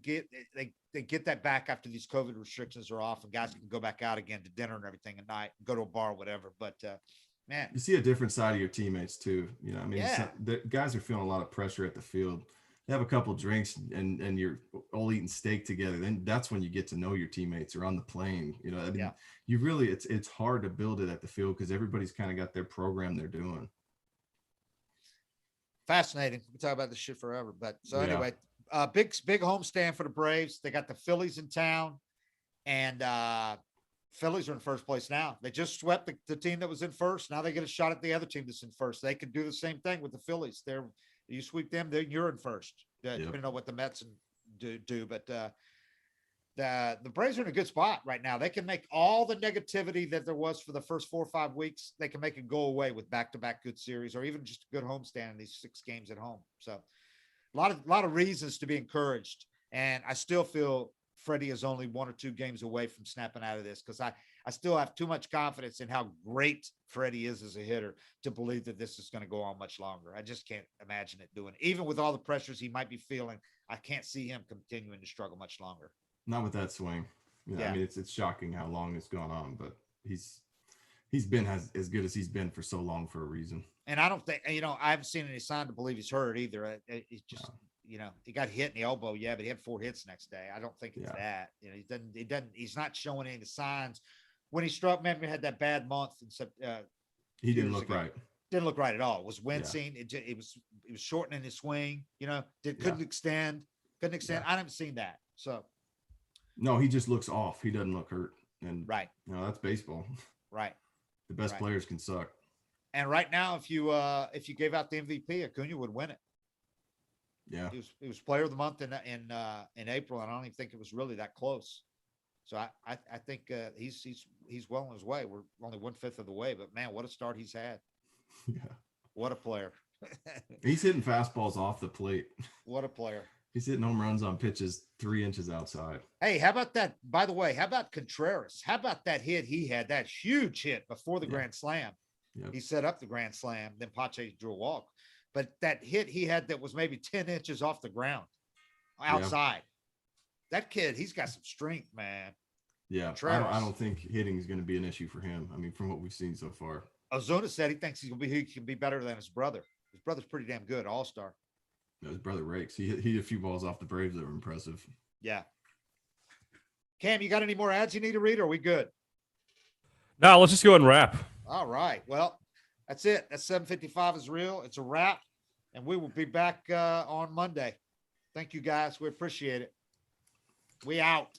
get that back after these COVID restrictions are off and guys can go back out again to dinner and everything at night, go to a bar or whatever. But man, you see a different side of your teammates too. The guys are feeling a lot of pressure at the field. They have a couple drinks and you're all eating steak together. Then that's when you get to know your teammates or on the plane. You really, it's hard to build it at the field because everybody's kind of got their program they're doing. Fascinating. We talk about this shit forever, but anyway, big homestand for the Braves. They got the Phillies in town, and Phillies are in first place now. They just swept the team that was in first. Now they get a shot at the other team that's in first. They could do the same thing with the Phillies. You sweep them, you're in first. Depending on what the Mets do, but the Braves are in a good spot right now. They can make all the negativity that there was for the first 4 or 5 weeks. They can make it go away with back-to-back good series, or even just a good homestand in these 6 games at home. So, a lot of reasons to be encouraged. And I still feel Freddie is only 1 or 2 games away from snapping out of this, because I still have too much confidence in how great Freddie is as a hitter to believe that this is going to go on much longer. I just can't imagine it doing it. Even with all the pressures he might be feeling, I can't see him continuing to struggle much longer. Not with that swing. I mean, it's shocking how long it's gone on, but he's been as good as he's been for so long for a reason. And I don't think, I haven't seen any sign to believe he's hurt either. It's just, he got hit in the elbow. Yeah, but he had 4 hits next day. I don't think it's that. He's not showing any signs. When he struck, remember, he had that bad month. He didn't look right. Didn't look right at all. It was wincing. Yeah. It was shortening his swing. Couldn't extend. I haven't seen that. So. No, he just looks off. He doesn't look hurt. And right. That's baseball. Right. The best players can suck. And right now, if you gave out the MVP, Acuna would win it. Yeah. He was player of the month in April, and I don't even think it was really that close. So I think he's well on his way. We're only 1/5 of the way, but man, what a start he's had. Yeah. What a player. He's hitting fastballs off the plate. What a player. He's hitting home runs on pitches 3 inches outside. Hey, how about that? By the way, how about Contreras? How about that hit he had? That huge hit before the grand slam. Yep. He set up the grand slam, then Pache drew a walk. But that hit he had that was maybe 10 inches off the ground outside. That kid, he's got some strength, man. Yeah, I don't think hitting is going to be an issue for him. I mean, from what we've seen so far. Ozuna said he thinks he can be better than his brother. His brother's pretty damn good, all-star. No, his brother rakes. He hit a few balls off the Braves that were impressive. Yeah. Cam, you got any more ads you need to read, or are we good? No, let's just go ahead and wrap. All right. Well, that's it. That's 755 is real. It's a wrap, and we will be back on Monday. Thank you, guys. We appreciate it. We out.